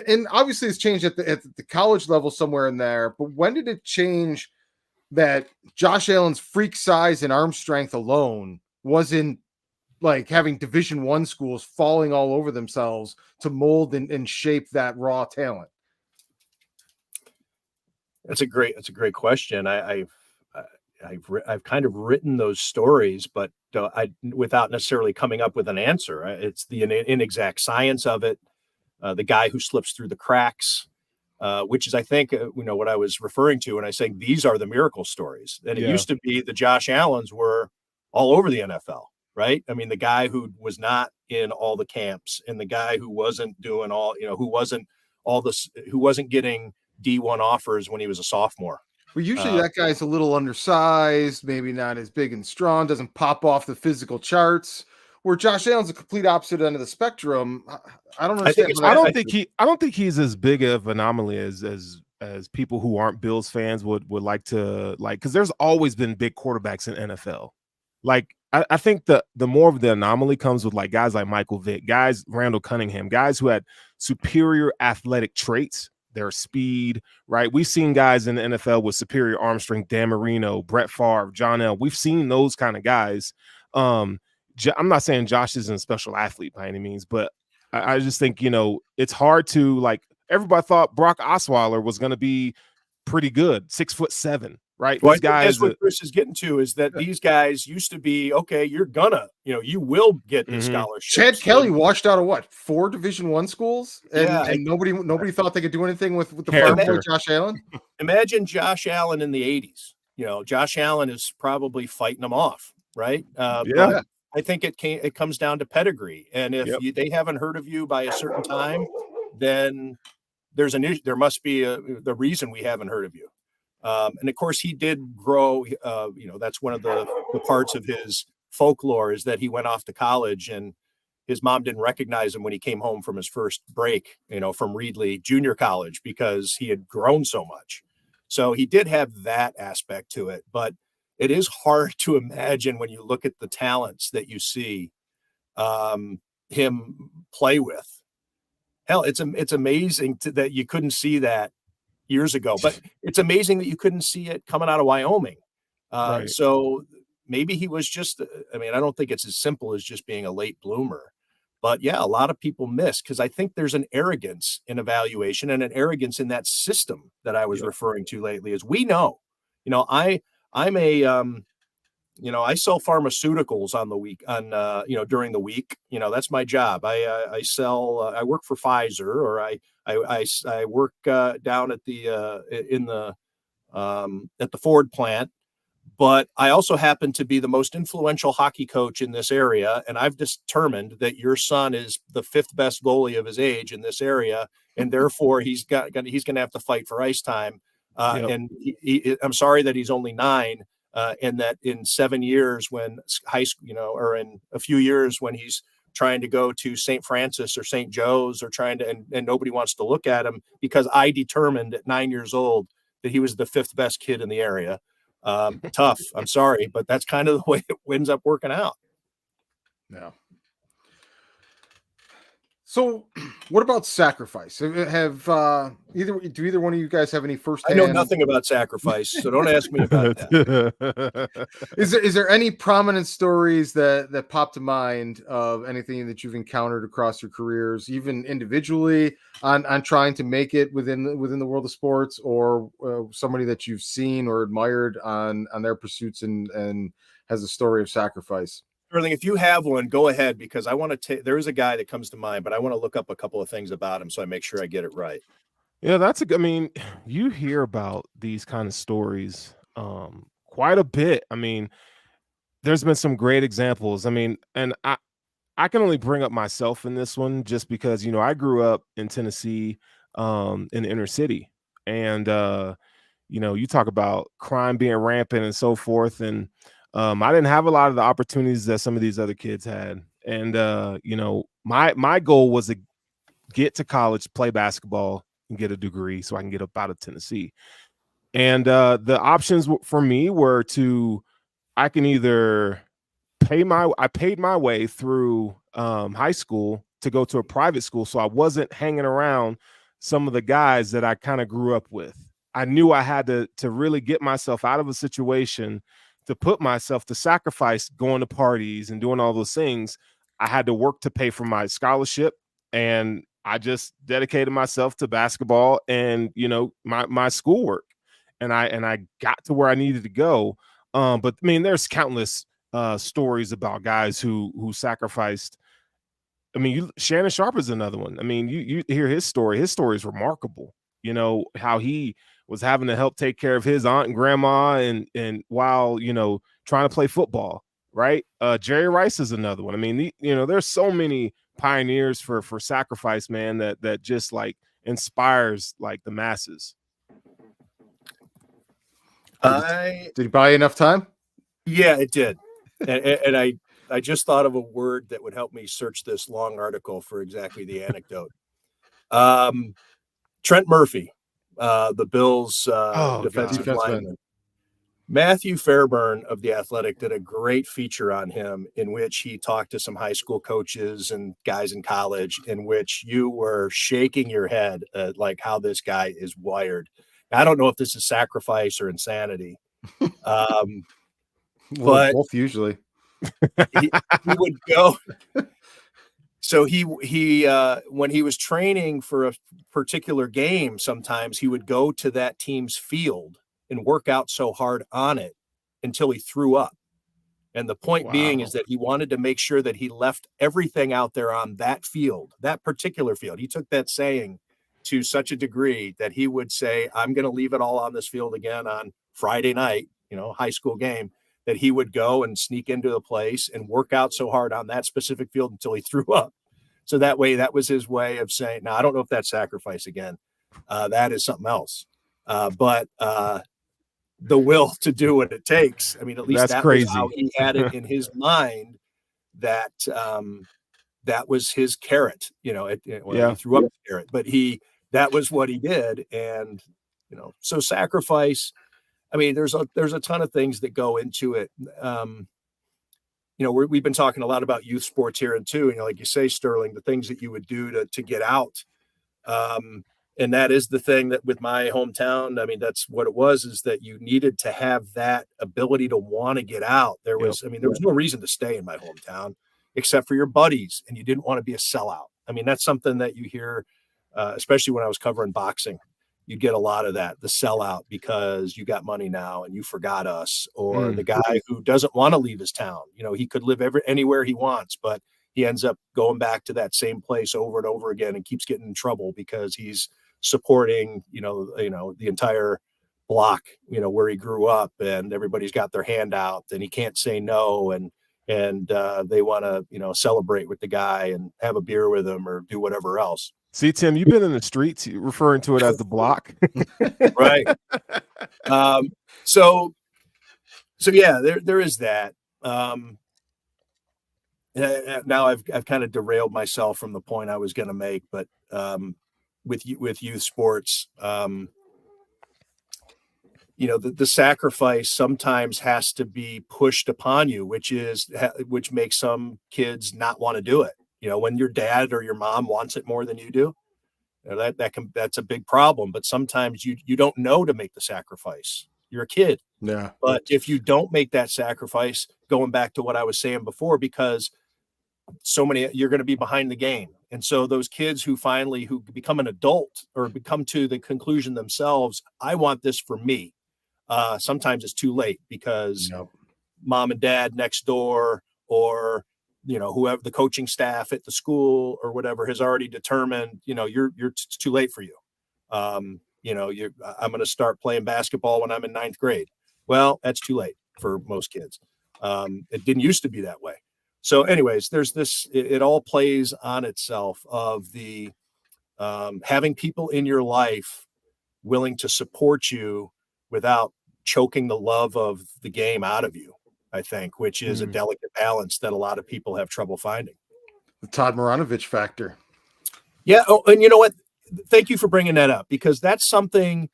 And obviously it's changed at the college level somewhere in there, but when did it change that Josh Allen's freak size and arm strength alone wasn't like having Division I schools falling all over themselves to mold and shape that raw talent? That's a great question. I've kind of written those stories, but without necessarily coming up with an answer. It's the inexact science of it, the guy who slips through the cracks, which is, I think, what I was referring to when I say these are the miracle stories. And it used to be the Josh Allens were all over the NFL, right? I mean, the guy who was not in all the camps, and the guy who wasn't doing all, who wasn't getting D1 offers when he was a sophomore. Well, usually that guy's a little undersized, maybe not as big and strong, doesn't pop off the physical charts. Where Josh Allen's the complete opposite end of the spectrum. I don't understand. I don't think he's as big of an anomaly as people who aren't Bills fans would like to like, because there's always been big quarterbacks in NFL. Like I think the more of the anomaly comes with like guys like Michael Vick, guys Randall Cunningham, guys who had superior athletic traits. Their speed, right? We've seen guys in the NFL with superior arm strength, Dan Marino, Brett Favre, John L. We've seen those kind of guys. I'm not saying Josh isn't a special athlete by any means, but I just think, it's hard to, like, everybody thought Brock Osweiler was going to be pretty good, 6'7", right? Well, These guys, that's what Chris is getting to, is that these guys used to be, okay, you're gonna, you will get the scholarship. Chad Kelly washed out of 4 Division I schools, and nobody thought they could do anything with the farm boy Josh Allen. Imagine Josh Allen in the 80s. Josh Allen is probably fighting them off, right? But I think it comes down to pedigree, and if they haven't heard of you by a certain time, then there's an issue. There must be the reason we haven't heard of you. And of course, he did grow. That's one of the parts of his folklore, is that he went off to college and his mom didn't recognize him when he came home from his first break, from Reedley Junior College, because he had grown so much. So he did have that aspect to it, but it is hard to imagine when you look at the talents that you see him play with. Hell, it's amazing that you couldn't see that years ago, but it's amazing that you couldn't see it coming out of Wyoming. Right. So maybe he was just, I mean, I don't think it's as simple as just being a late bloomer. But yeah, a lot of people miss because I think there's an arrogance in evaluation and an arrogance in that system that I was referring to lately. As we know, I'm a I sell pharmaceuticals on the week during the week. That's my job. I sell. I work for Pfizer, or I work down at the at the Ford plant. But I also happen to be the most influential hockey coach in this area, and I've determined that your son is the fifth best goalie of his age in this area, and therefore he's going to have to fight for ice time. And I'm sorry that he's only 9, and that in 7 years, when high school, or in a few years when he's trying to go to St. Francis or St. Joe's, or trying to, and nobody wants to look at him because I determined at 9 years old that he was the fifth best kid in the area. Tough. I'm sorry, but that's kind of the way it ends up working out. Yeah. So, what about sacrifice? Have either one of you guys have any first? I know nothing about sacrifice, so don't ask me about that. Is there any prominent stories that pop to mind of anything that you've encountered across your careers, even individually, on trying to make it within the world of sports, or somebody that you've seen or admired on their pursuits and has a story of sacrifice? Sterling, if you have one, go ahead, because I want to there is a guy that comes to mind, but I want to look up a couple of things about him so I make sure I get it right. Yeah, I mean, you hear about these kind of stories quite a bit. I mean, there's been some great examples. I mean, and I can only bring up myself in this one just because, I grew up in Tennessee, in the inner city. And you talk about crime being rampant and so forth. And I didn't have a lot of the opportunities that some of these other kids had. And my goal was to get to college, play basketball, and get a degree so I can get up out of Tennessee. And the options for me were I can either I paid my way through high school to go to a private school, so I wasn't hanging around some of the guys that I kind of grew up with. I knew I had to really get myself out of a situation, to sacrifice going to parties and doing all those things. I had to work to pay for my scholarship, and I just dedicated myself to basketball and my schoolwork, and I got to where I needed to go. But I mean, there's countless stories about guys who sacrificed. I mean, Shannon Sharp is another one. I mean, you hear his story. His story is remarkable. How he was having to help take care of his aunt and grandma and while trying to play football. Right. Jerry Rice is another one. I mean, there's so many pioneers for sacrifice, man, that just like inspires like the masses. Did he buy enough time? Yeah, it did. And I just thought of a word that would help me search this long article for exactly the anecdote. Trent Murphy, the Bills defensive lineman. Matthew Fairburn of The Athletic did a great feature on him in which he talked to some high school coaches and guys in college, in which you were shaking your head at like how this guy is wired. I don't know if this is sacrifice or insanity. Well, but both usually. he would go. So he when he was training for a particular game, sometimes he would go to that team's field and work out so hard on it until he threw up. And the point being is that he wanted to make sure that he left everything out there on that field, that particular field. He took that saying to such a degree that he would say, I'm going to leave it all on this field again on Friday night, high school game, that he would go and sneak into the place and work out so hard on that specific field until he threw up. So that was his way of saying, now, I don't know if that's sacrifice again. That is something else. But the will to do what it takes. I mean, at least that was how he had it in his mind, that that was his carrot, he threw up the carrot, but that was what he did. And, so sacrifice, I mean, there's a ton of things that go into it. We've been talking a lot about youth sports here and too, like you say, Sterling, the things that you would do to get out. And that is the thing that with my hometown, I mean, that's what it was, is that you needed to have that ability to want to get out. There Yep. was, I mean, there was no reason to stay in my hometown except for your buddies, and you didn't want to be a sellout. I mean, that's something that you hear, especially when I was covering boxing. You get a lot of that, the sellout, because you got money now and you forgot us, or the guy who doesn't want to leave his town. You know, he could live anywhere he wants, but he ends up going back to that same place over and over again and keeps getting in trouble because he's supporting, the entire block, where he grew up, and everybody's got their hand out and he can't say no. And they want to, celebrate with the guy and have a beer with him or do whatever else. See, Tim, you've been in the streets referring to it as the block. Right. So yeah, there is that. Now I've kind of derailed myself from the point I was going to make, but with youth sports, the sacrifice sometimes has to be pushed upon you, which makes some kids not want to do it. When your dad or your mom wants it more than you do, that's a big problem. But sometimes you don't know to make the sacrifice. You're a kid. Yeah. But if you don't make that sacrifice, going back to what I was saying before, because you're going to be behind the game. And so those kids who become an adult or become to the conclusion themselves, I want this for me. Sometimes it's too late because mom and dad next door, or, whoever the coaching staff at the school or whatever has already determined, it's too late for you. I'm going to start playing basketball when I'm in 9th grade. Well, that's too late for most kids. It didn't used to be that way. So anyways, there's this, it all plays on itself of the having people in your life willing to support you without choking the love of the game out of you, I think, which is a delicate balance that a lot of people have trouble finding. The Todd Maranovich factor. Yeah. Oh, and you know what? Thank you for bringing that up, because that's something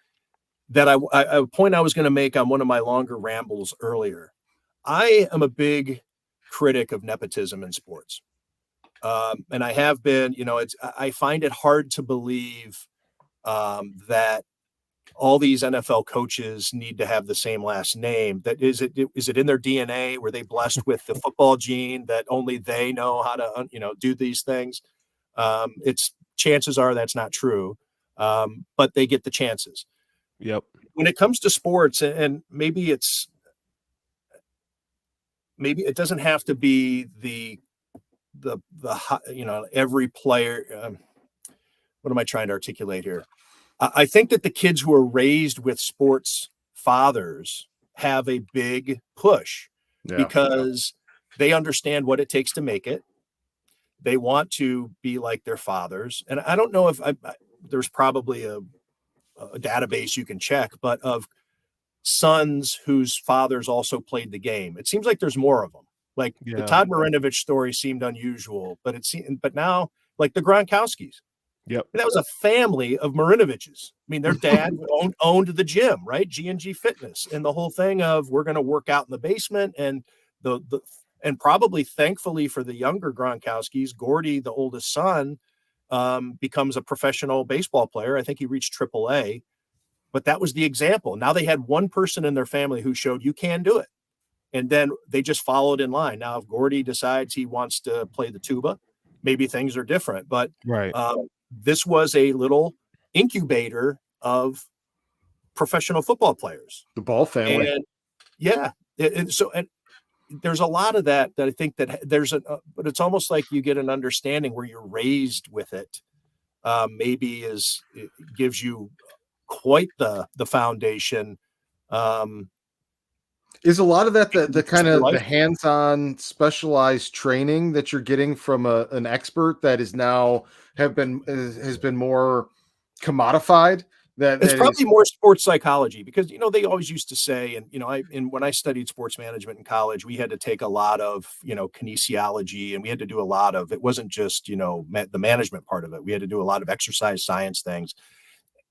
that a point I was going to make on one of my longer rambles earlier. I am a big critic of nepotism in sports. And I have been, I find it hard to believe that all these NFL coaches need to have the same last name. That is it in their DNA? Were they blessed with the football gene that only they know how to, do these things? Chances are that's not true. But they get the chances. Yep. When it comes to sports, and maybe it doesn't have to be the every player. What am I trying to articulate here? I think that the kids who are raised with sports fathers have a big push because they understand what it takes to make it. They want to be like their fathers. And I don't know if there's probably a database you can check, but of sons whose fathers also played the game. It seems like there's more of them. Like the Todd Maranovich story seemed unusual, but now, like the Gronkowskis. Yep. That was a family of Marinoviches. I mean, their dad owned the gym, right? G&G Fitness, and the whole thing of we're going to work out in the basement, and and probably thankfully for the younger Gronkowskis, Gordy, the oldest son, becomes a professional baseball player. I think he reached AAA, but that was the example. Now they had one person in their family who showed you can do it. And then they just followed in line. Now, if Gordy decides he wants to play the tuba, maybe things are different, but right. This was a little incubator of professional football players. The Ball family. And and there's a lot of that I think that but it's almost like you get an understanding where you're raised with it. Maybe it gives you quite the foundation. Is a lot of that the kind of the hands-on specialized training that you're getting from an expert that is now has been more commodified? It's probably more sports psychology, because they always used to say, and when I studied sports management in college, we had to take a lot of kinesiology, and we had to do a lot of, it wasn't just the management part of it. We had to do a lot of exercise science things.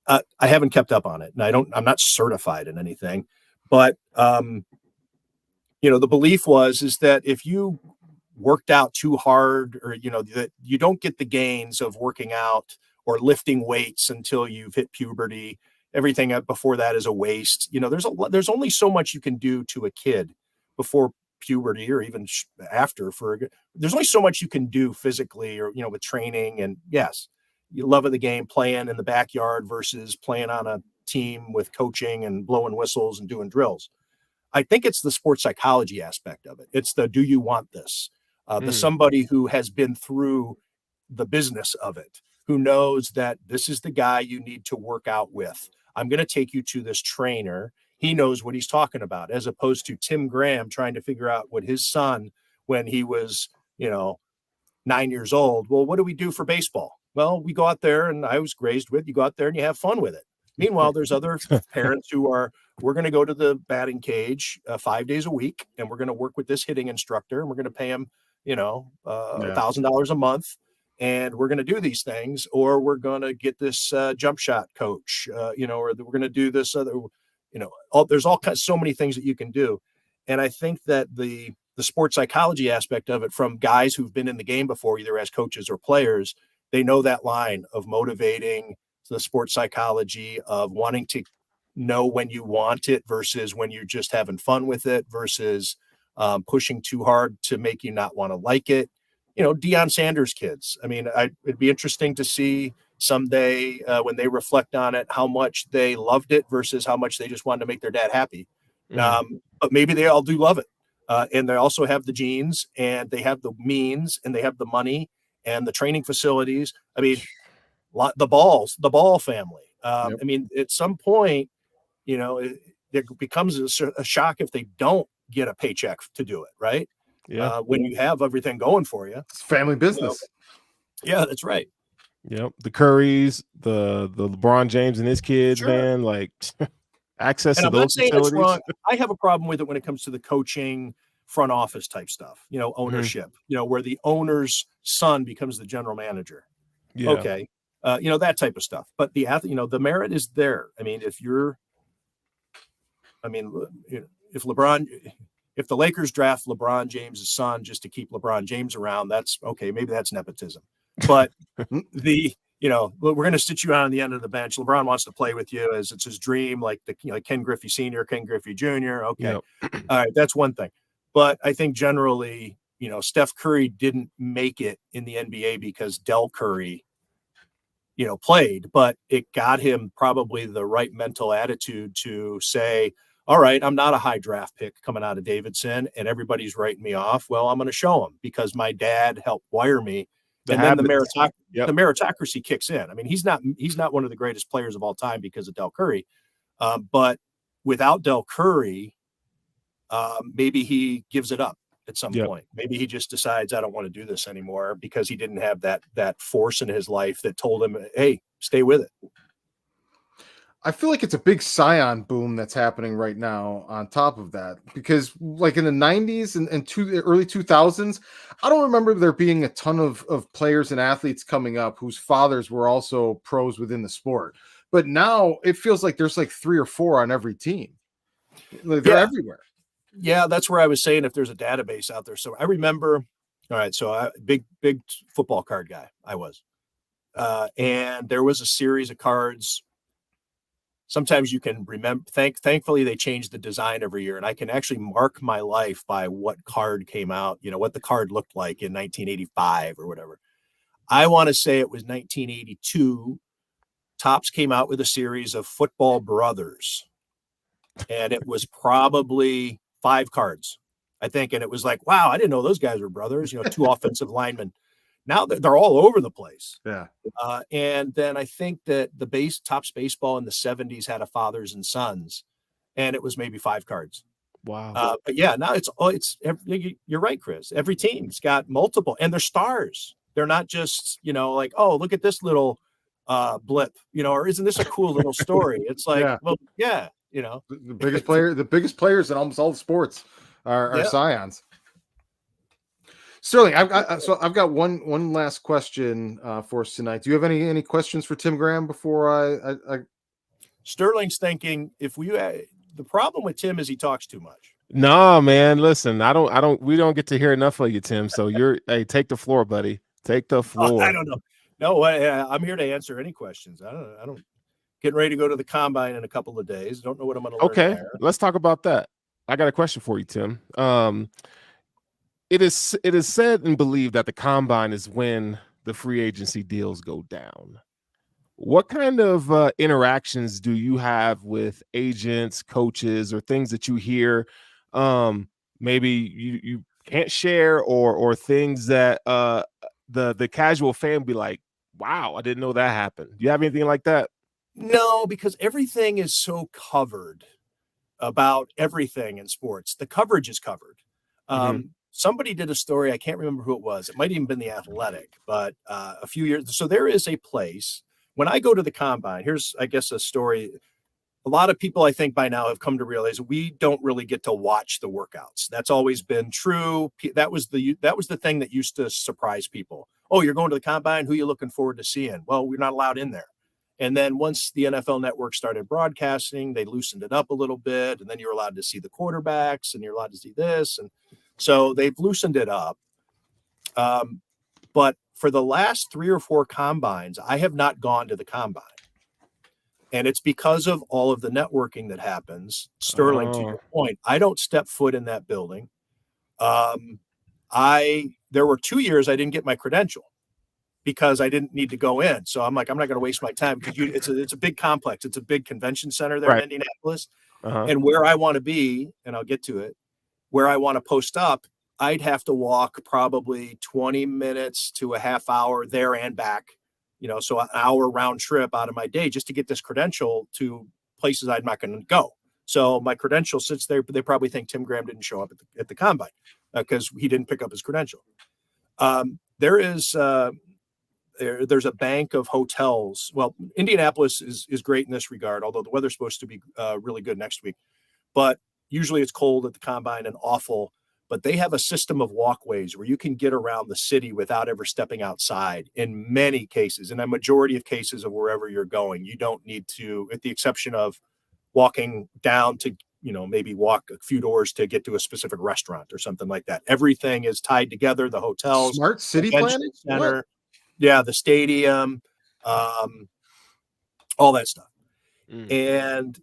I haven't kept up on it, and I'm not certified in anything, but the belief is that if you worked out too hard, or that you don't get the gains of working out or lifting weights until you've hit puberty. Everything before that is a waste. There's only so much you can do to a kid before puberty, or even after. There's only so much you can do physically, or with training. And yes, you love of the game, playing in the backyard versus playing on a team with coaching and blowing whistles and doing drills. I think it's the sports psychology aspect of it. It's the, do you want this? The somebody who has been through the business of it, who knows that this is the guy you need to work out with. I'm going to take you to this trainer. He knows what he's talking about, as opposed to Tim Graham trying to figure out what his son, when he was, 9 years old. Well, what do we do for baseball? Well, we go out there, and I was raised with, you go out there and you have fun with it. Meanwhile, there's other parents who are, we're going to go to the batting cage 5 days a week, and we're going to work with this hitting instructor, and we're going to pay him, $1,000 a month. And we're going to do these things, or we're going to get this jump shot coach, or we're going to do this other, there's all kinds, so many things that you can do. And I think that the sports psychology aspect of it, from guys who've been in the game before, either as coaches or players, they know that line of motivating, the sports psychology of wanting to know when you want it versus when you're just having fun with it, versus pushing too hard to make you not want to like it. Deion Sanders kids. I mean, it'd be interesting to see someday when they reflect on it, how much they loved it versus how much they just wanted to make their dad happy. But maybe they all do love it. And they also have the genes, and they have the means, and they have the money and the training facilities. I mean, the Ball family. I mean, at some point, it becomes a shock if they don't get a paycheck to do it, right? Yeah. When you have everything going for you. It's family business. Yeah, that's right. Yep. The Currys, the LeBron James and his kids, man, like access to those facilities. It's wrong. I have a problem with it when it comes to the coaching, front office type stuff, ownership, where the owner's son becomes the general manager. Yeah. Okay. That type of stuff. But the athlete, the merit is there. I mean, if the Lakers draft LeBron James' son just to keep LeBron James around, that's okay. Maybe that's nepotism. But we're going to sit you on the end of the bench. LeBron wants to play with you, as it's his dream, like Ken Griffey Sr., Ken Griffey Jr. Okay. Yep. All right. That's one thing. But I think generally, Steph Curry didn't make it in the NBA because Del Curry, played, but it got him probably the right mental attitude to say, all right, I'm not a high draft pick coming out of Davidson, and everybody's writing me off. Well, I'm going to show them because my dad helped wire me. And then the meritocracy kicks in. I mean, he's not one of the greatest players of all time because of Del Curry. But without Del Curry, maybe he gives it up at some point. Maybe he just decides, I don't want to do this anymore, because he didn't have that force in his life that told him, hey, stay with it. I feel like it's a big Scion boom that's happening right now on top of that, because like in the 90s and early 2000s, I don't remember there being a ton of players and athletes coming up whose fathers were also pros within the sport. But now it feels like there's like 3 or 4 on every team. They're everywhere. Yeah, that's where I was saying if there's a database out there. So I remember, all right, so I big football card guy I was. And there was a series of cards. Sometimes you can remember, thankfully they changed the design every year, and I can actually mark my life by what card came out, what the card looked like in 1985 or whatever. I want to say it was 1982. Topps came out with a series of Football Brothers, and it was probably 5 cards, I think. And it was like, wow, I didn't know those guys were brothers, 2 offensive linemen. Now they're all over the place. Yeah. And then I think that the Topps baseball in the 70s had a fathers and sons, and it was maybe 5 cards. Wow. But yeah, now you're right, Chris. Every team's got multiple, and they're stars. They're not just, like, oh, look at this little blip, or isn't this a cool little story? It's like, well, yeah, the biggest players in almost all the sports are Scions. Sterling, I've got one last question for us tonight. Do you have any questions for Tim Graham before I... Sterling's thinking the problem with Tim is he talks too much. No, man, listen, we don't get to hear enough of you, Tim. So hey, take the floor, buddy. Take the floor. I don't know. No, I'm here to answer any questions. I don't. Getting ready to go to the combine in a couple of days. Don't know what I'm going to learn Okay, there. let's talk about that. I got a question for you, Tim. It is said and believed that the combine is when the free agency deals go down. What kind of interactions do you have with agents, coaches, or things that you hear? Maybe you can't share, or things that the casual fan be like, "Wow, I didn't know that happened." Do you have anything like that? No, because everything is so covered about everything in sports. The coverage is covered. Mhm. Somebody did a story. I can't remember who it was. It might even been the Athletic, but a few years. So there is a place when I go to the combine. Here's, I guess, a story. A lot of people, I think, by now have come to realize we don't really get to watch the workouts. That's always been true. That was the thing that used to surprise people. Oh, you're going to the combine. Who are you looking forward to seeing? Well, we're not allowed in there. And then once the NFL Network started broadcasting, they loosened it up a little bit, and then you're allowed to see the quarterbacks, and you're allowed to see this, and so they've loosened it up. But for the last 3 or 4 combines, I have not gone to the combine. And it's because of all of the networking that happens. Sterling, to Oh, your point, I don't step foot in that building. There were 2 years I didn't get my credential because I didn't need to go in. So I'm like, I'm not going to waste my time because it's a big complex. It's a big convention center there in right. Indianapolis. Uh-huh. And where I want to be, and I'll get to it, where I want to post up, I'd have to walk probably 20 minutes to a half hour there and back, so an hour round trip out of my day just to get this credential to places I'm not going to go. So my credential sits there, but they probably think Tim Graham didn't show up at the combine because he didn't pick up his credential. There's a bank of hotels. Well, Indianapolis is great in this regard, although the weather's supposed to be really good next week. But usually it's cold at the combine and awful. But they have a system of walkways where you can get around the city without ever stepping outside in many cases. In a majority of cases of wherever you're going, you don't need to, at the exception of walking down to, maybe walk a few doors to get to a specific restaurant or something like that. Everything is tied together. The hotels, Smart city convention planning? center, What? yeah, the stadium, all that stuff. Mm. And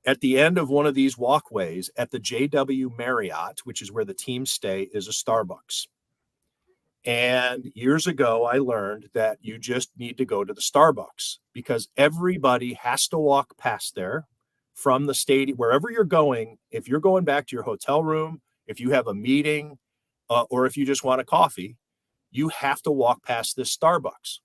at the end of one of these walkways at the JW Marriott, which is where the teams stay, is a Starbucks. And years ago, I learned that you just need to go to the Starbucks because everybody has to walk past there from the stadium, wherever you're going. If you're going back to your hotel room, if you have a meeting, or if you just want a coffee, you have to walk past this Starbucks.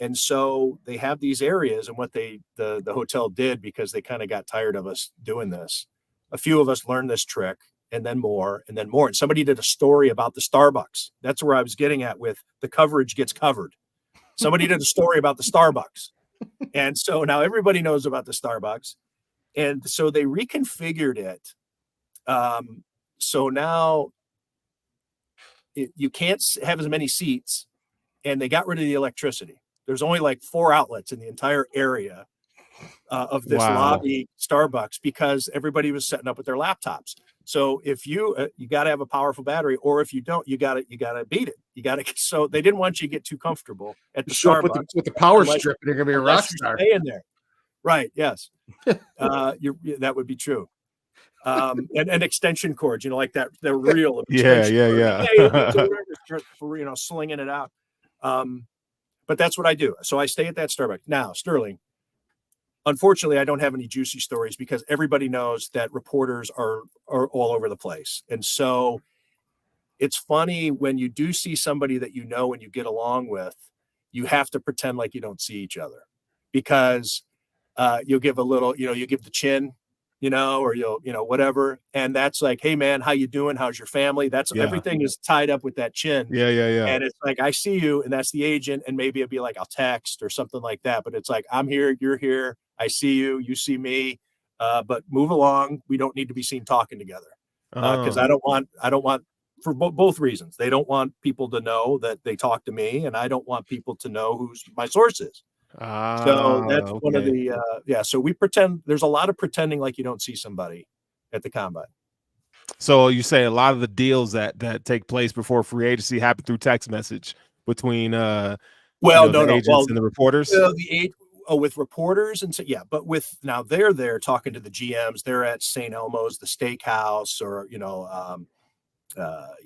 And so they have these areas, and what the hotel did, because they kind of got tired of us doing this, a few of us learned this trick, and then more, and then more. And somebody did a story about the Starbucks. That's where I was getting at with the coverage gets covered. Somebody did a story about the Starbucks. And so now everybody knows about the Starbucks. And so they reconfigured it. So now you can't have as many seats, and they got rid of the electricity. There's only like 4 outlets in the entire area of this Wow. lobby Starbucks because everybody was setting up with their laptops. So if you got to have a powerful battery, or if you don't, you got to beat it. You got to. So they didn't want you to get too comfortable at You the show up with Starbucks the power unless strip and you're gonna be a rock unless you star. stay in there. Right? Yes. That would be true. And extension cords, like that, the reel of Yeah, extension yeah, cords. yeah. Hey, for slinging it out. But that's what I do. So I stay at that Starbucks. Now, Sterling, unfortunately, I don't have any juicy stories because everybody knows that reporters are all over the place. And so it's funny when you do see somebody that you know and you get along with, you have to pretend like you don't see each other because you'll give a little, you give the chin, or you'll, whatever. And that's like, hey man, how you doing? How's your family? That's Yeah. everything is tied up with that chin. Yeah, yeah, yeah. And it's like, I see you, and that's the agent. And maybe it'd be like, I'll text or something like that. But it's like, I'm here, you're here. I see you, you see me. But move along. We don't need to be seen talking together. Because Oh. I don't want for both reasons. They don't want people to know that they talk to me, and I don't want people to know who's my source is. So that's one of Okay. the so we pretend. There's a lot of pretending like you don't see somebody at the combine. So you say a lot of the deals that take place before free agency happen through text message between Well, the no. agents Well, and the reporters. with reporters and so yeah, but with now they're there talking to the GMs. They're at St. Elmo's, the steakhouse, or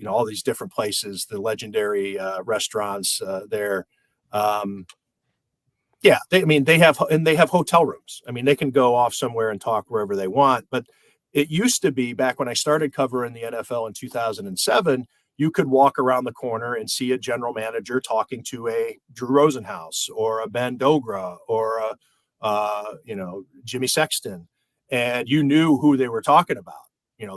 all these different places, the legendary restaurants there. Um, yeah, they have hotel rooms. I mean, they can go off somewhere and talk wherever they want. But it used to be back when I started covering the NFL in 2007, you could walk around the corner and see a general manager talking to a Drew Rosenhaus or a Ben Dogra or Jimmy Sexton, and you knew who they were talking about.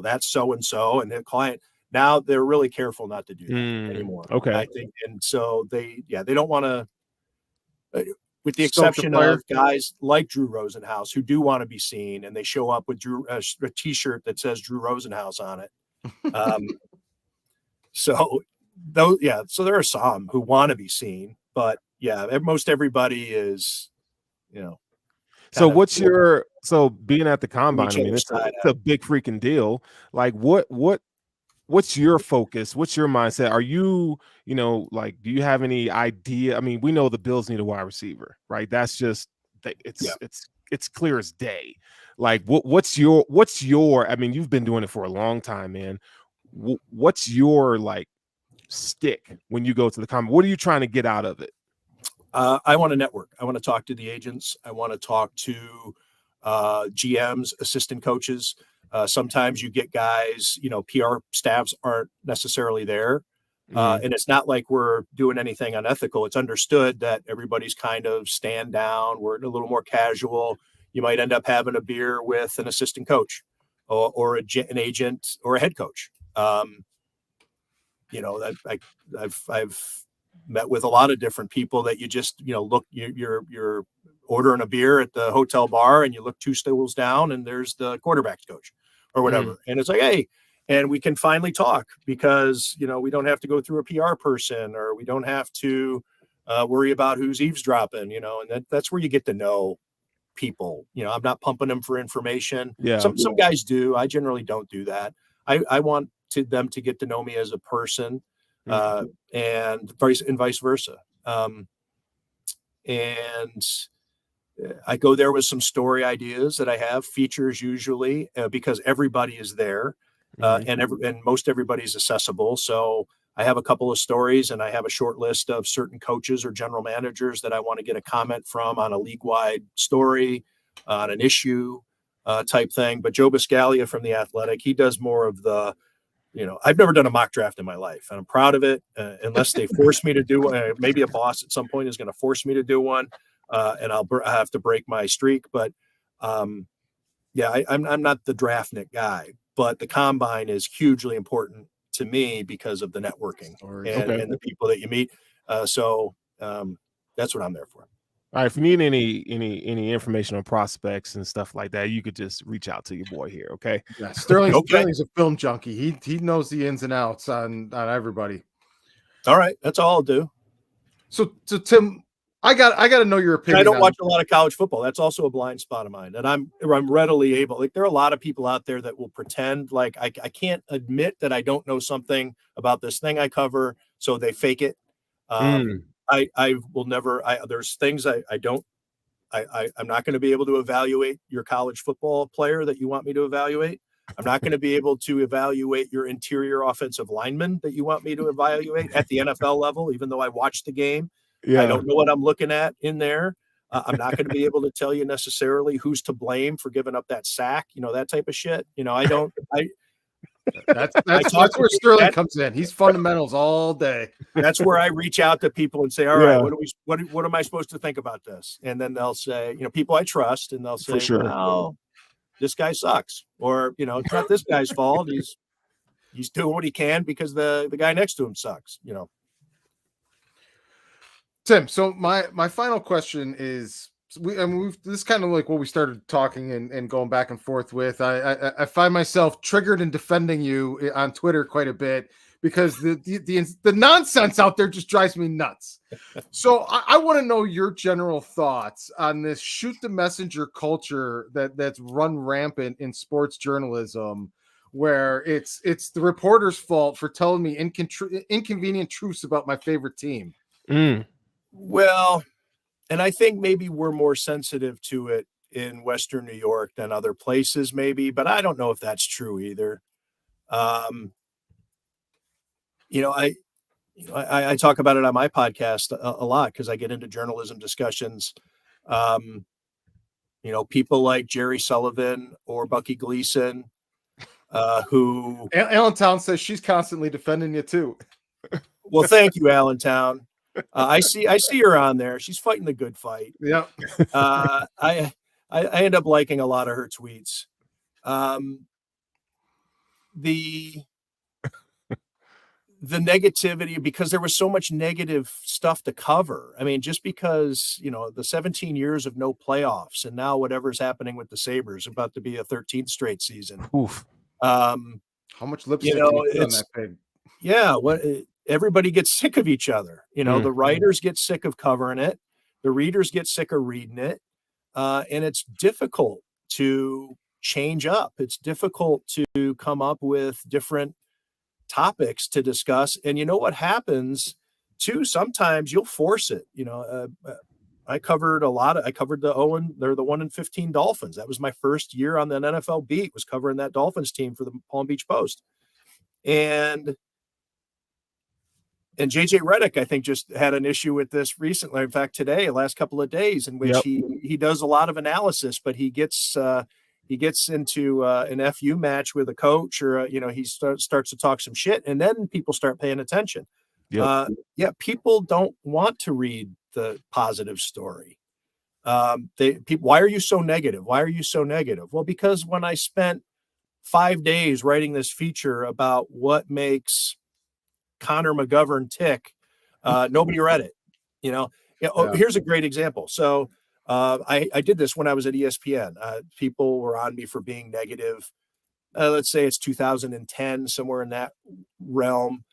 That's so and so and their client. Now they're really careful not to do that anymore. Okay. I think, and so they don't want to. With the Stoke the exception fire. of guys like Drew Rosenhaus who do want to be seen, and they show up with a T-shirt that says Drew Rosenhaus on it. So there are some who want to be seen, but most everybody is, So kind of being at the combine, each I mean, other's it's side a big freaking deal. Like what's your focus? What's your mindset? Are you, like, do you have any idea? I mean, we know the Bills need a wide receiver, right? That's just it's clear as day. Like what's your, I mean, you've been doing it for a long time, man. What's your like stick when you go to the combine? What are you trying to get out of it? I want to network. I want to talk to the agents. I want to talk to GMs, assistant coaches. Sometimes you get guys, PR staffs aren't necessarily there. And it's not like we're doing anything unethical. It's understood that everybody's kind of stand down. We're a little more casual. You might end up having a beer with an assistant coach or an agent or a head coach. I've met with a lot of different people that you just, look, you're ordering a beer at the hotel bar and you look 2 stools down and there's the quarterback's coach or whatever. And it's like, hey, and we can finally talk because, we don't have to go through a PR person or we don't have to worry about who's eavesdropping, and that's where you get to know people. I'm not pumping them for information. Yeah. Some guys do. I generally don't do that. I want them to get to know me as a person, and vice versa. And I go there with some story ideas that I have, features usually, because everybody is there, and most everybody's accessible. So I have a couple of stories, and I have a short list of certain coaches or general managers that I want to get a comment from on a league-wide story, on an issue type thing. But Joe Biscaglia from The Athletic, he does more of the, I've never done a mock draft in my life, and I'm proud of it. Unless they force me to do one, maybe a boss at some point is going to force me to do one, and I have to break my streak. But I'm not the draftnik guy, but the combine is hugely important to me because of the networking and the people that you meet. So that's what I'm there for. All right. If you need any information on prospects and stuff like that, you could just reach out to your boy here. Okay. Yeah, Sterling's a film junkie. He knows the ins and outs on everybody. All right, that's all I'll do. So Tim, I got to know your opinion. I don't watch a lot of college football. That's also a blind spot of mine, and I'm readily able. Like, there are a lot of people out there that will pretend like I can't admit that I don't know something about this thing I cover, so they fake it. I will never. There's things I don't. I'm not going to be able to evaluate your college football player that you want me to evaluate. I'm not going to be able to evaluate your interior offensive lineman that you want me to evaluate at the NFL level, even though I watched the game. Yeah. I don't know what I'm looking at in there. I'm not going to be able to tell you necessarily who's to blame for giving up that sack, that type of shit. That's where Sterling comes in. He's fundamentals all day. That's where I reach out to people and say, all right, what am I supposed to think about this? And then they'll say, people I trust, and they'll say, well, this guy sucks, or, it's not this guy's fault. He's doing what he can because the guy next to him sucks, Tim, so my final question is, this is kind of like what we started talking and going back and forth with. I find myself triggered in defending you on Twitter quite a bit because the nonsense out there just drives me nuts. So I want to know your general thoughts on this shoot the messenger culture that's run rampant in sports journalism, where it's the reporter's fault for telling me inconvenient truths about my favorite team. Well, and I think maybe we're more sensitive to it in Western New York than other places, maybe, but I don't know if that's true either. Um, you know, I I talk about it on my podcast a lot because I get into journalism discussions. Um, people like Jerry Sullivan or Bucky Gleason, who, Allentown says she's constantly defending you too. well, thank you, Allentown. I see her on there. She's fighting the good fight. Yeah. Uh, I I end up liking a lot of her tweets. Um, the the negativity, because there was so much negative stuff to cover. I mean, just because, the 17 years of no playoffs and now whatever's happening with the Sabres about to be a 13th straight season. Oof. Um, How much lipstick can you put on it's that pig? yeah, everybody gets sick of each other. The writers get sick of covering it, the readers get sick of reading it, and it's difficult to change up. It's difficult to come up with different topics to discuss. And you know what happens too? Sometimes you'll force it. I covered the they're the 1-15 Dolphins. That was my first year on the NFL beat, was covering that Dolphins team for the Palm Beach Post. And JJ Redick, I think, just had an issue with this recently. In fact, today, last couple of days, in which he does a lot of analysis, but he gets into an FU match with a coach, or he starts to talk some shit, and then people start paying attention. Yep. People don't want to read the positive story. Why are you so negative? Why are you so negative? Well, because when I spent 5 days writing this feature about what makes Connor McGovern tick, nobody read it. Here's a great example. So I did this when I was at ESPN. People were on me for being negative. Let's say it's 2010, somewhere in that realm.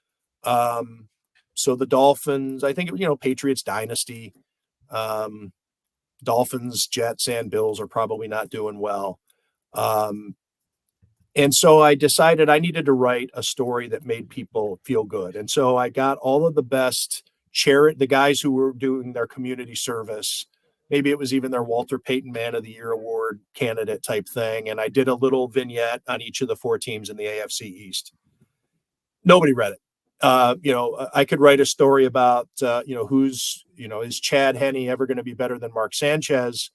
So the Dolphins, I think, Patriots dynasty, Dolphins, Jets, and Bills are probably not doing well. And so I decided I needed to write a story that made people feel good. And so I got all of the best the guys who were doing their community service. Maybe it was even their Walter Payton Man of the Year award candidate type thing. And I did a little vignette on each of the 4 teams in the AFC East. Nobody read it. I could write a story about, is Chad Henne ever going to be better than Mark Sanchez?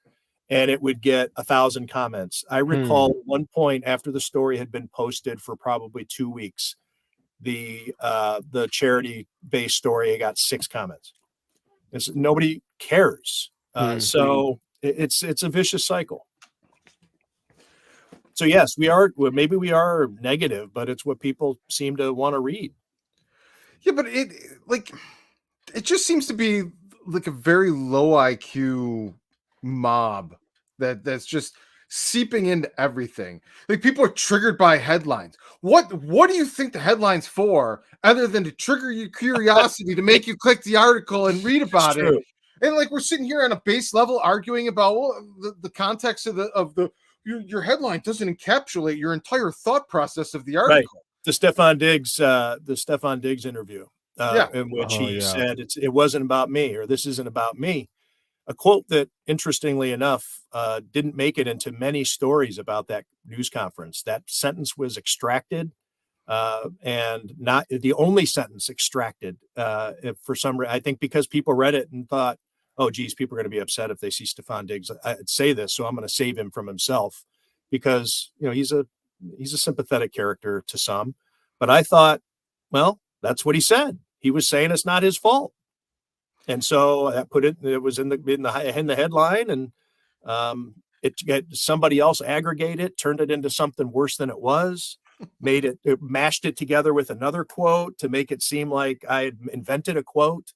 And it would get 1,000 comments. I recall at one point, after the story had been posted for probably 2 weeks, the charity-based story, I got 6 comments. Nobody cares. So it's a vicious cycle. So yes, maybe we are negative, but it's what people seem to want to read. Yeah, but it just seems to be like a very low IQ mob that's just seeping into everything. Like, people are triggered by headlines. What do you think the headline's for, other than to trigger your curiosity, to make you click the article and read about it? And we're sitting here on a base level arguing about the context of your headline doesn't encapsulate your entire thought process of the article. Right. The Stefan Diggs interview, in which he said it wasn't about me, or this isn't about me. A quote that, interestingly enough, didn't make it into many stories about that news conference. That sentence was extracted, and not the only sentence extracted. For some reason, I think because people read it and thought, "Oh, geez, people are going to be upset if they see Stefan Diggs say this, so I'm going to save him from himself," because he's a sympathetic character to some. But I thought, well, that's what he said. He was saying it's not his fault. And so that it was in the headline, and somebody else aggregated it, turned it into something worse than it was, it mashed it together with another quote to make it seem like I had invented a quote,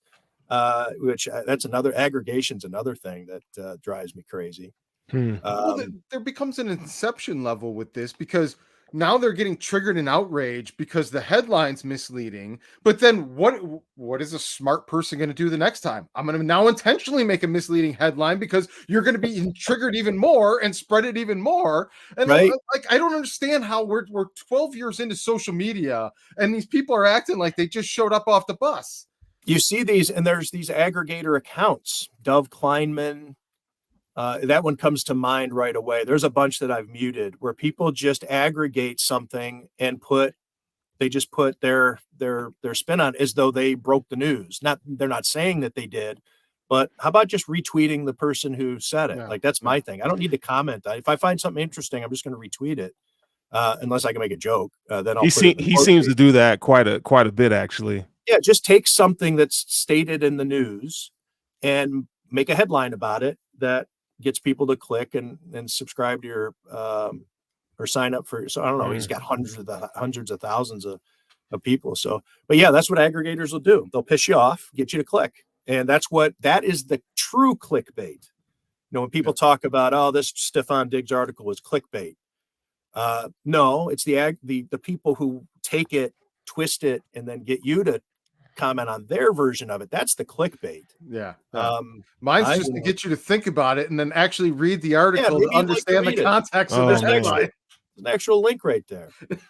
which that's aggregation's another thing that drives me crazy. There becomes an inception level with this, because now they're getting triggered and outraged because the headline's misleading. But then what is a smart person going to do the next time? I'm going to now intentionally make a misleading headline because you're going to be triggered even more and spread it even more. And right? I don't understand how we're 12 years into social media and these people are acting like they just showed up off the bus. You see these, and there's these aggregator accounts, Dove Kleinman. That one comes to mind right away. There's a bunch that I've muted where people just aggregate something and they just put their spin on it as though they broke the news. They're not saying that they did, but how about just retweeting the person who said it? Yeah, Like, that's my thing. I don't need to comment. If I find something interesting, I'm just going to retweet it. Unless I can make a joke, then I'll put it in the he quote seems feed. to do that quite a bit, actually. Yeah, just take something that's stated in the news and make a headline about it that gets people to click and subscribe to your or sign up for. So I don't know. He's got hundreds of thousands of people. So, but yeah, that's what aggregators will do. They'll piss you off, get you to click, and that is the true clickbait. When people talk about, oh, this Stefan Diggs article was clickbait. No, it's the people who take it, twist it, and then get you to comment on their version of it. That's the clickbait. Yeah. Mine's just to get you to think about it and then actually read the article to understand the context of this headline. An actual link right there.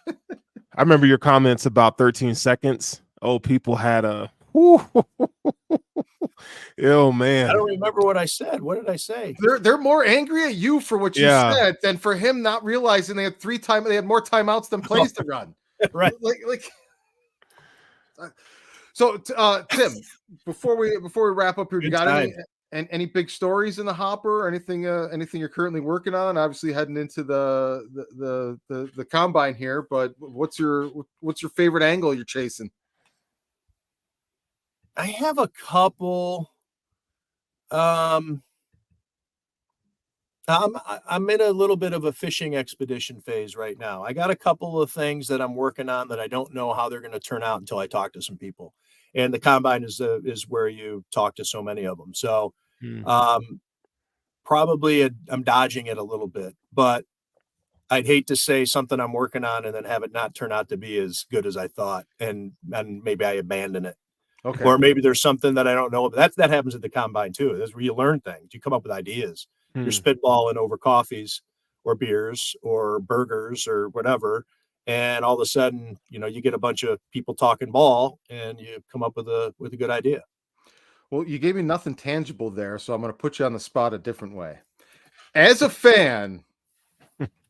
I remember your comments about 13 seconds. Oh, people had a oh man. I don't remember what I said. What did I say? They're more angry at you for what you said than for him not realizing they had more timeouts than plays to run. Right. So, Tim, before we wrap up here, you got any big stories in the hopper? Or anything you're currently working on? Obviously, heading into the combine here, but what's your favorite angle you're chasing? I have a couple. I'm in a little bit of a fishing expedition phase right now. I got a couple of things that I'm working on that I don't know how they're going to turn out until I talk to some people. And the combine is where you talk to so many of them. So probably I'm dodging it a little bit, but I'd hate to say something I'm working on and then have it not turn out to be as good as I thought. And maybe I abandon it. Okay. Or maybe there's something that I don't know. But that happens at the combine too. That's where you learn things. You come up with ideas. You're spitballing over coffees or beers or burgers or whatever. And all of a sudden, you get a bunch of people talking ball and you come up with a good idea. Well, you gave me nothing tangible there, so I'm going to put you on the spot a different way. As a fan,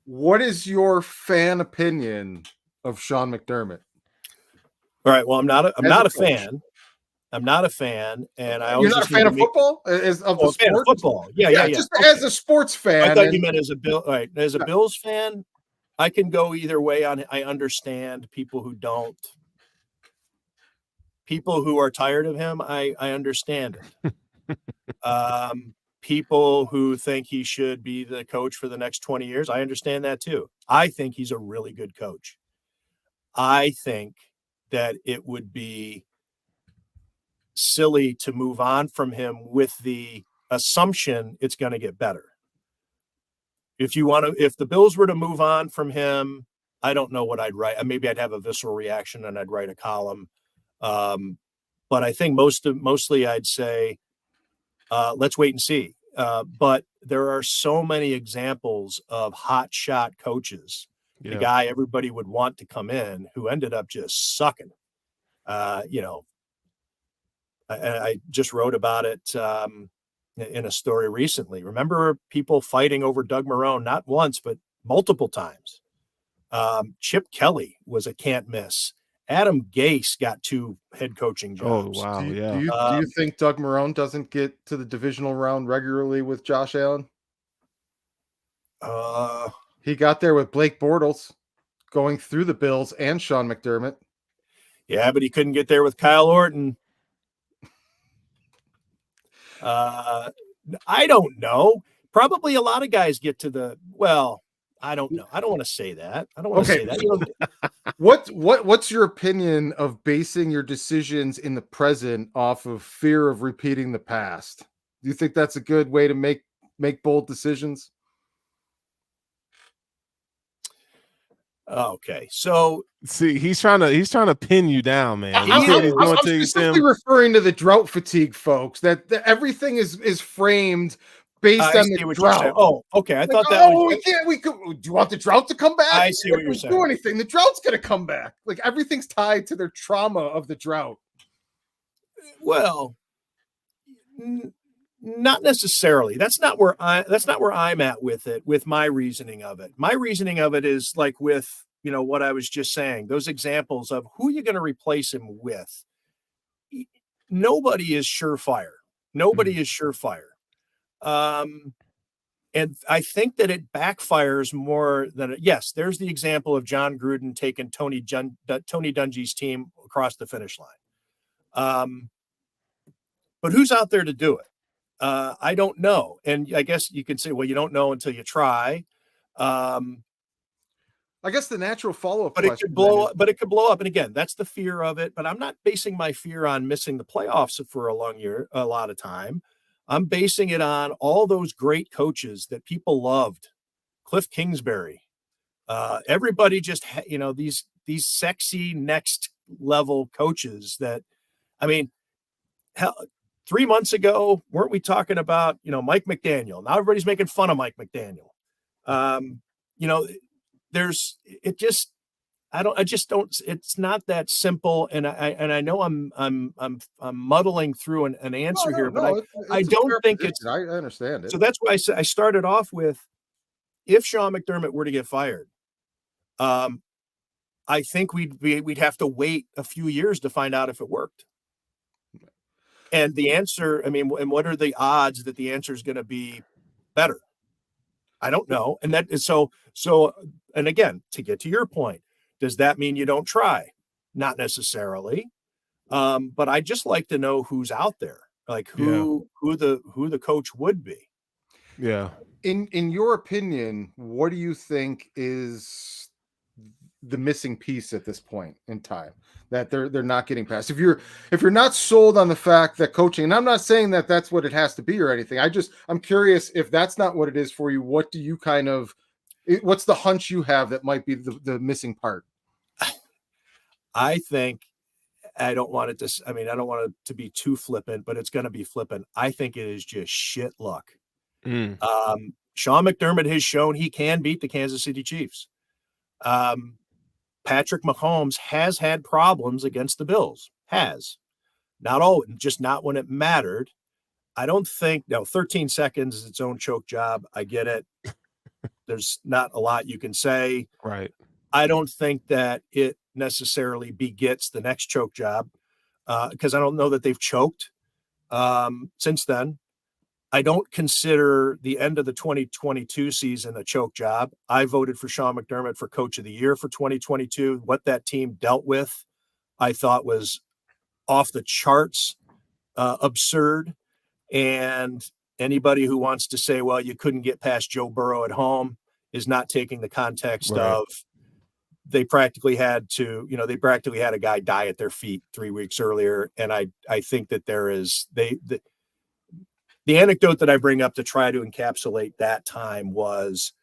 what is your fan opinion of Sean McDermott? All right. Well, I'm not a fan. I'm not a fan, and I always. You're not a fan of football? Of football? Yeah. Just as a sports fan. I thought you meant as a Bill. All right, as a Bills fan, I can go either way. I understand people who don't. People who are tired of him, I understand it. People who think he should be the coach for the next 20 years, I understand that too. I think he's a really good coach. I think that it would be silly to move on from him with the assumption it's going to get better. If the Bills were to move on from him, I don't know what I'd write. Maybe I'd have a visceral reaction and I'd write a column. But I think mostly I'd say, let's wait and see. But there are so many examples of hot shot coaches, the guy everybody would want to come in who ended up just sucking. I just wrote about it in a story recently. Remember people fighting over Doug Marrone, not once, but multiple times. Chip Kelly was a can't miss. Adam Gase got 2 head coaching jobs. Oh, wow. Do you think Doug Marrone doesn't get to the divisional round regularly with Josh Allen? He got there with Blake Bortles going through the Bills and Sean McDermott. Yeah, but he couldn't get there with Kyle Orton. I don't know. Probably a lot of guys get to I don't know. I don't want to say that. I don't want to say that. What's your opinion of basing your decisions in the present off of fear of repeating the past? Do you think that's a good way to make bold decisions? Okay, so see, he's trying to pin you down, man. I'm specifically referring to the drought fatigue, folks. That everything is framed based on the drought. Oh, okay. I thought that. Do you want the drought to come back? I see what you're saying. Do anything, the drought's going to come back. Like everything's tied to their trauma of the drought. Well, not necessarily. That's not where I'm at with it, with my reasoning of it. My reasoning of it is like with, what I was just saying, those examples of who you're going to replace him with. Nobody is surefire. Nobody is surefire. And I think that it backfires more than yes. There's the example of John Gruden taking Tony Dungy's team across the finish line. But who's out there to do it? I don't know. And I guess you could say, well, you don't know until you try. I guess the natural follow-up But question it could blow up. And again, that's the fear of it. But I'm not basing my fear on missing the playoffs for a lot of time. I'm basing it on all those great coaches that people loved. Cliff Kingsbury. Everybody just, these sexy next level coaches that, I mean, hell, 3 months ago, weren't we talking about, Mike McDaniel? Now everybody's making fun of Mike McDaniel. I just don't, it's not that simple. And I know I'm muddling through an answer here, but I don't think it's, I understand it. So that's why I started off with, if Sean McDermott were to get fired, I think we'd have to wait a few years to find out if it worked. And the answer, and what are the odds that the answer is going to be better? I don't know. And that is so, and again, to get to your point, does that mean you don't try? Not necessarily. But I just like to know who's out there, like who the coach would be. Yeah. In your opinion, what do you think is the missing piece at this point in time that they're not getting past? If you're not sold on the fact that coaching, and I'm not saying that that's what it has to be or anything, I'm curious, if that's not what it is for you, what do you what's the hunch you have that might be the missing part? I think, I don't want it to be too flippant, but it's going to be flippant. I think it is just shit luck. Sean McDermott has shown he can beat the Kansas City Chiefs. Patrick Mahomes has had problems against the Bills. Not all, just not when it mattered. I don't think 13 seconds is its own choke job. I get it. There's not a lot you can say. Right. I don't think that it necessarily begets the next choke job, because I don't know that they've choked since then. I don't consider the end of the 2022 season a choke job. I voted for Sean McDermott for Coach of the Year for 2022. What that team dealt with, I thought was off the charts, absurd. And anybody who wants to say, well, you couldn't get past Joe Burrow at home, is not taking the context of they practically had a guy die at their feet 3 weeks earlier. And I think that there is the anecdote that I bring up to try to encapsulate that time was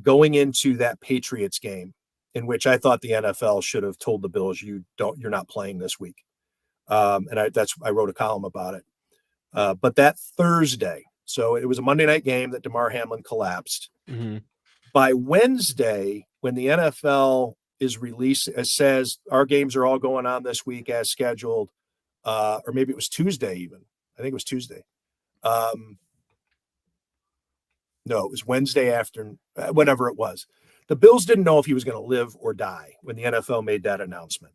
going into that Patriots game, in which I thought the NFL should have told the Bills, you're not playing this week. And I wrote a column about it. But that Thursday, so it was a Monday night game that DeMar Hamlin collapsed. Mm-hmm. By Wednesday, when the NFL is released, it says our games are all going on this week as scheduled, or maybe it was Tuesday even. I think it was Tuesday. No, it was Wednesday afternoon, whatever it was. The Bills didn't know if he was going to live or die when the NFL made that announcement.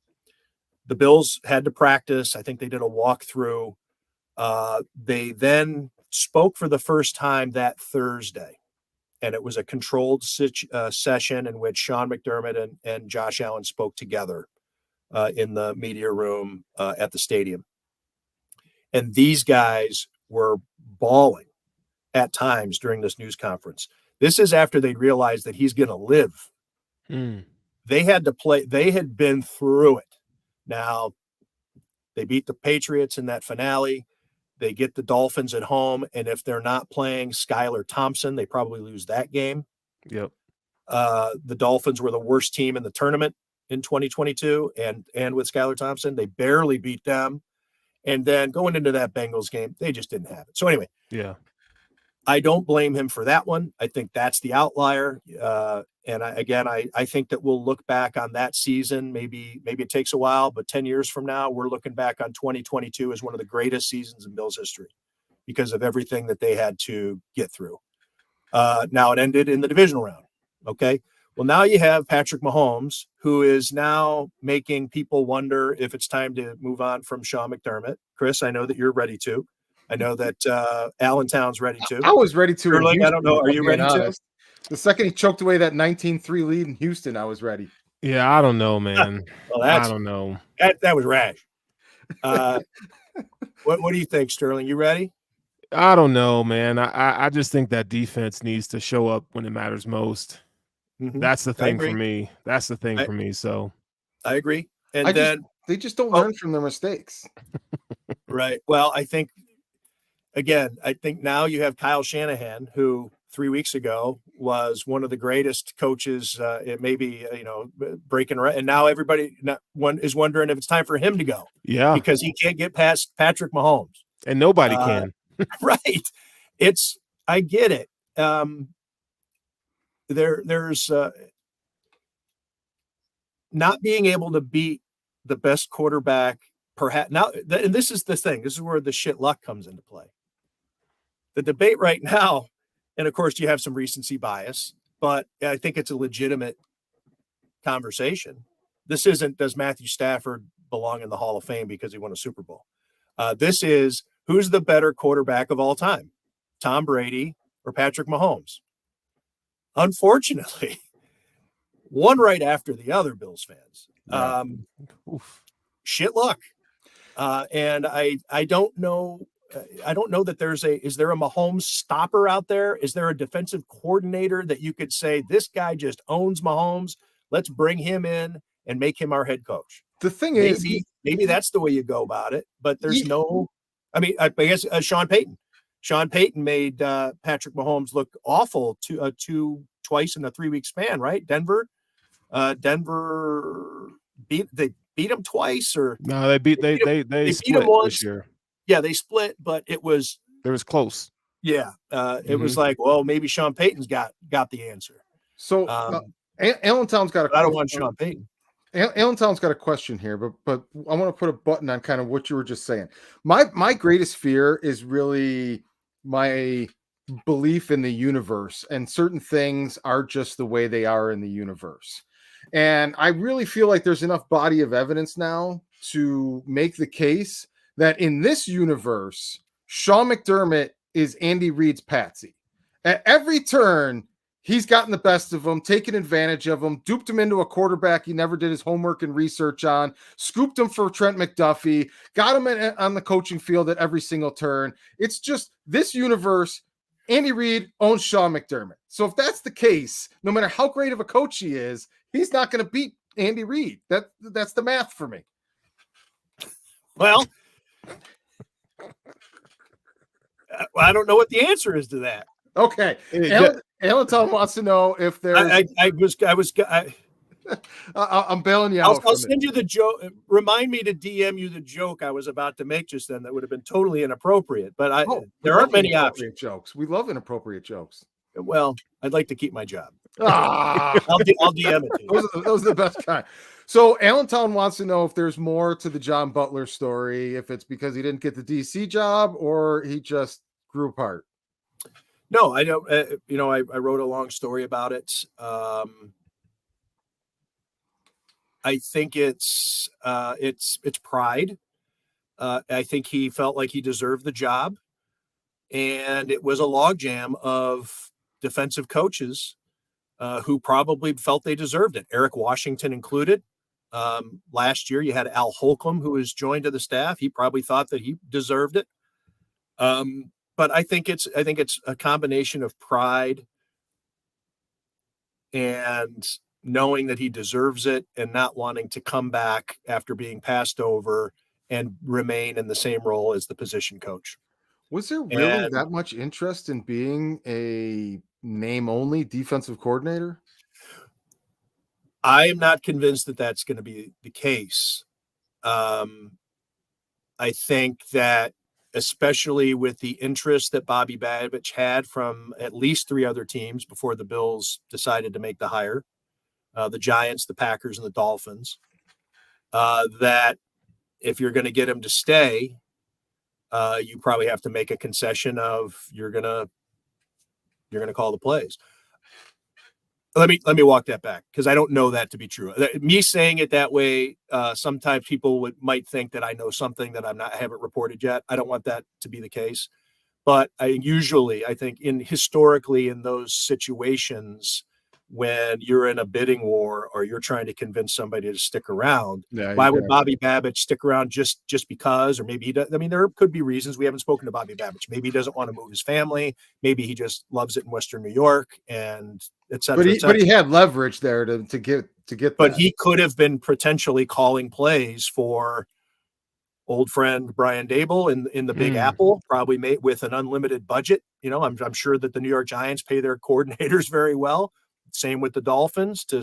The Bills had to practice. I think they did a walkthrough. They then spoke for the first time that Thursday, and it was a controlled session in which Sean McDermott and Josh Allen spoke together in the media room at the stadium. And these guys were bawling at times during this news conference. This is after they realized that he's going to live. They had to play. They had been through it. Now, they beat the Patriots in that finale. They get the Dolphins at home. And if they're not playing Skylar Thompson, they probably lose that game. Yep. The Dolphins were the worst team in the tournament in 2022. And with Skylar Thompson, they barely beat them. And then going into that Bengals game, they just didn't have it. So anyway, yeah, I don't blame him for that one. I think that's the outlier. And I think that we'll look back on that season. Maybe it takes a while, but 10 years from now, we're looking back on 2022 as one of the greatest seasons in Bills history because of everything that they had to get through. Now it ended in the divisional round. Okay. Well, now you have Patrick Mahomes, who is now making people wonder if it's time to move on from Sean McDermott. Chris, I know that you're ready to. I know that Allentown's ready to. I was ready to. Sterling, I don't know. Are you ready to? The second he choked away that 19-3 lead in Houston, I was ready. Yeah, I don't know, man. Well, I don't know. That was rash. What do you think, Sterling? You ready? I don't know, man. I just think that defense needs to show up when it matters most. Mm-hmm. That's the thing for me. That's the thing for me. So I agree. And they just don't learn from their mistakes. Right. Well, I think now you have Kyle Shanahan, who 3 weeks ago was one of the greatest coaches. It may be, breaking right. And now everybody is wondering if it's time for him to go. Yeah. Because he can't get past Patrick Mahomes. And nobody can. Right. I get it. There's not being able to beat the best quarterback, perhaps now. And this is the thing. This is where the shit luck comes into play. The debate right now, and of course you have some recency bias, but I think it's a legitimate conversation. This isn't, does Matthew Stafford belong in the Hall of Fame because he won a Super Bowl? This is, who's the better quarterback of all time, Tom Brady or Patrick Mahomes? Unfortunately, one right after the other, Bills fans. Shit luck. And I don't know. I don't know that is there a Mahomes stopper out there? Is there a defensive coordinator that you could say, this guy just owns Mahomes? Let's bring him in and make him our head coach. The thing is, maybe that's the way you go about it, but there's I guess Sean Payton. Sean Payton made Patrick Mahomes look awful twice in a 3-week span, right? Denver beat him twice, or no, they split this year. Yeah, they split, but it was close. Yeah, it was like, well, maybe Sean Payton's got the answer. So Allentown's got a. I don't want Sean Payton. Allentown's got a question here, but I want to put a button on kind of what you were just saying. My greatest fear is really my belief in the universe, and certain things are just the way they are in the universe. And I really feel like there's enough body of evidence now to make the case that in this universe, Sean McDermott is Andy Reid's patsy. At every turn, he's gotten the best of him, taken advantage of him, duped him into a quarterback he never did his homework and research on, scooped him for Trent McDuffie, got him on the coaching field at every single turn. It's just this universe. Andy Reid owns Sean McDermott. So if that's the case, no matter how great of a coach he is, he's not going to beat Andy Reid. That's the math for me. Well, I don't know what the answer is to that. Okay. Allentown wants to know if there's. I'm bailing you out. I'll send you the joke. Remind me to DM you the joke I was about to make just then. That would have been totally inappropriate. But there aren't many options. Jokes. We love inappropriate jokes. Well, I'd like to keep my job. I'll DM it to you. Those are the best kind. So Allentown wants to know if there's more to the John Butler story, if it's because he didn't get the DC job or he just grew apart. No, I don't. I wrote a long story about it. I think it's pride. I think he felt like he deserved the job, and it was a logjam of defensive coaches who probably felt they deserved it. Eric Washington included. Last year, you had Al Holcomb, who was joined to the staff. He probably thought that he deserved it. But I think it's a combination of pride and knowing that he deserves it and not wanting to come back after being passed over and remain in the same role as the position coach. Was there really that much interest in being a name-only defensive coordinator? I am not convinced that that's going to be the case. I think that especially with the interest that Bobby Babich had from at least 3 other teams before the Bills decided to make the hire, the Giants, the Packers, and the Dolphins, that if you're going to get him to stay, you probably have to make a concession of you're going to call the plays. Let me walk that back, because I don't know that to be true. Me saying it that way, sometimes people might think that I know something that I haven't reported yet. I don't want that to be the case. But I think historically in those situations, when you're in a bidding war or you're trying to convince somebody to stick around, why would Bobby Babich stick around just because? Or maybe he does. I mean, there could be reasons. We haven't spoken to Bobby Babich. Maybe he doesn't want to move his family. Maybe he just loves it in Western New York, and et cetera. But he had leverage there to get. But he could have been potentially calling plays for old friend Brian Dable in the Big Apple, probably made with an unlimited budget. I'm sure that the New York Giants pay their coordinators very well. Same with the Dolphins, to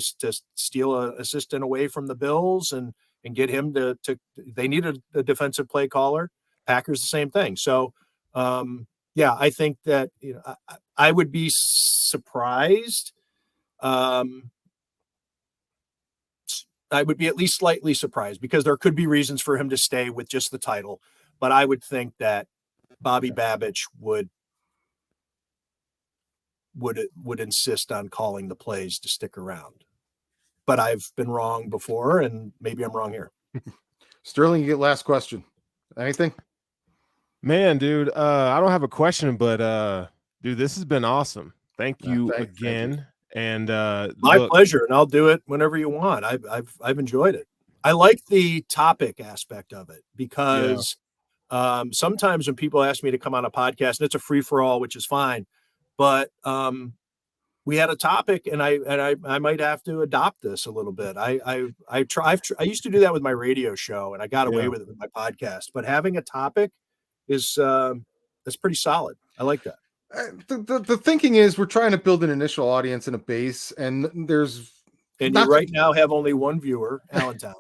steal an assistant away from the Bills and get him to they needed a defensive play caller. Packers, the same thing. So, I think that, I would be surprised. I would be at least slightly surprised, because there could be reasons for him to stay with just the title. But I would think that Bobby Babich would insist on calling the plays to stick around. But I've been wrong before, and maybe I'm wrong here. Sterling, you get last question. Anything? Man, dude, I don't have a question, but dude, this has been awesome. Thank you again. Thank you. And my pleasure, and I'll do it whenever you want. I've enjoyed it. I like the topic aspect of it, because sometimes when people ask me to come on a podcast, and it's a free-for-all, which is fine, but we had a topic, and I might have to adopt this a little bit. I used to do that with my radio show, and I got away with it with my podcast. But having a topic is that's pretty solid. I like that. The thinking is we're trying to build an initial audience and a base, and you right now have only one viewer, Allentown.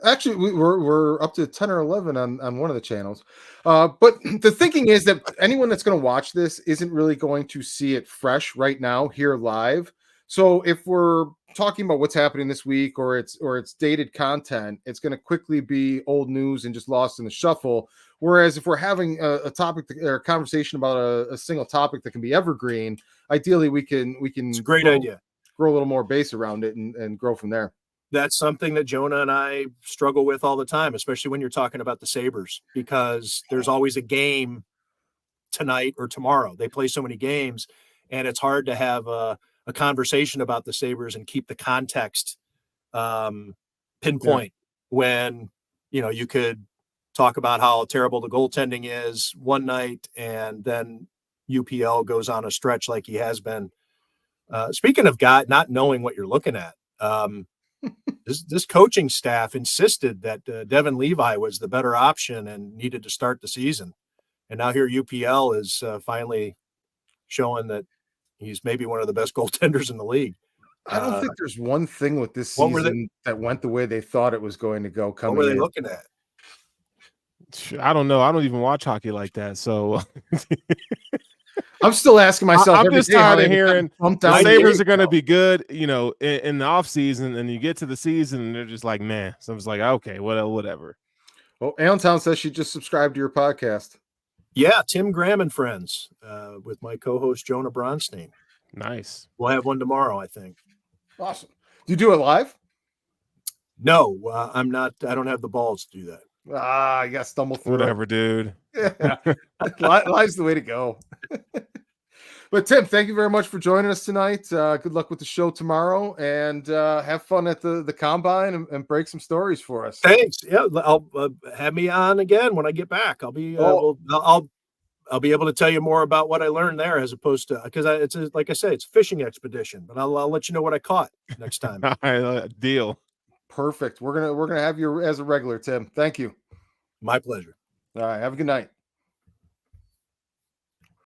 Actually, we're up to 10 or 11 on one of the channels. But the thinking is that anyone that's going to watch this isn't really going to see it fresh right now here live. So if we're talking about what's happening this week, or it's dated content, it's going to quickly be old news and just lost in the shuffle. Whereas if we're having a topic or a conversation about a single topic that can be evergreen, ideally we can it's a great idea. Grow a little more base around it and grow from there. That's something that Jonah and I struggle with all the time, especially when you're talking about the Sabres, because there's always a game tonight or tomorrow. They play so many games, and it's hard to have a conversation about the Sabres and keep the context pinpoint when, you could talk about how terrible the goaltending is one night, and then UPL goes on a stretch like he has been. Speaking of not knowing what you're looking at, this coaching staff insisted that Devin Levi was the better option and needed to start the season. And now here UPL is finally showing that he's maybe one of the best goaltenders in the league. I don't think there's one thing with this season that went the way they thought it was going to go. What were they looking at? I don't know. I don't even watch hockey like that. So I'm still asking myself. I'm just tired of hearing the Sabres are going to be good, in the off season, and you get to the season and they're just like, man. So I was like, okay, whatever. Well, Allentown says she just subscribed to your podcast. Yeah, Tim Graham and Friends, with my co-host Jonah Bronstein. Nice. We'll have one tomorrow, I think. Awesome. Do you do it live? No, I'm not. I don't have the balls to do that. You got to stumble through. Whatever, dude. Yeah. Live's the way to go. But Tim, thank you very much for joining us tonight. Good luck with the show tomorrow, and have fun at the combine and break some stories for us. Thanks. Yeah, I'll have me on again when I get back. I'll be I'll be able to tell you more about what I learned there, as opposed to, because like I say, it's a fishing expedition. But I'll let you know what I caught next time. All right, deal. Perfect. We're gonna have you as a regular, Tim. Thank you. My pleasure. All right. Have a good night.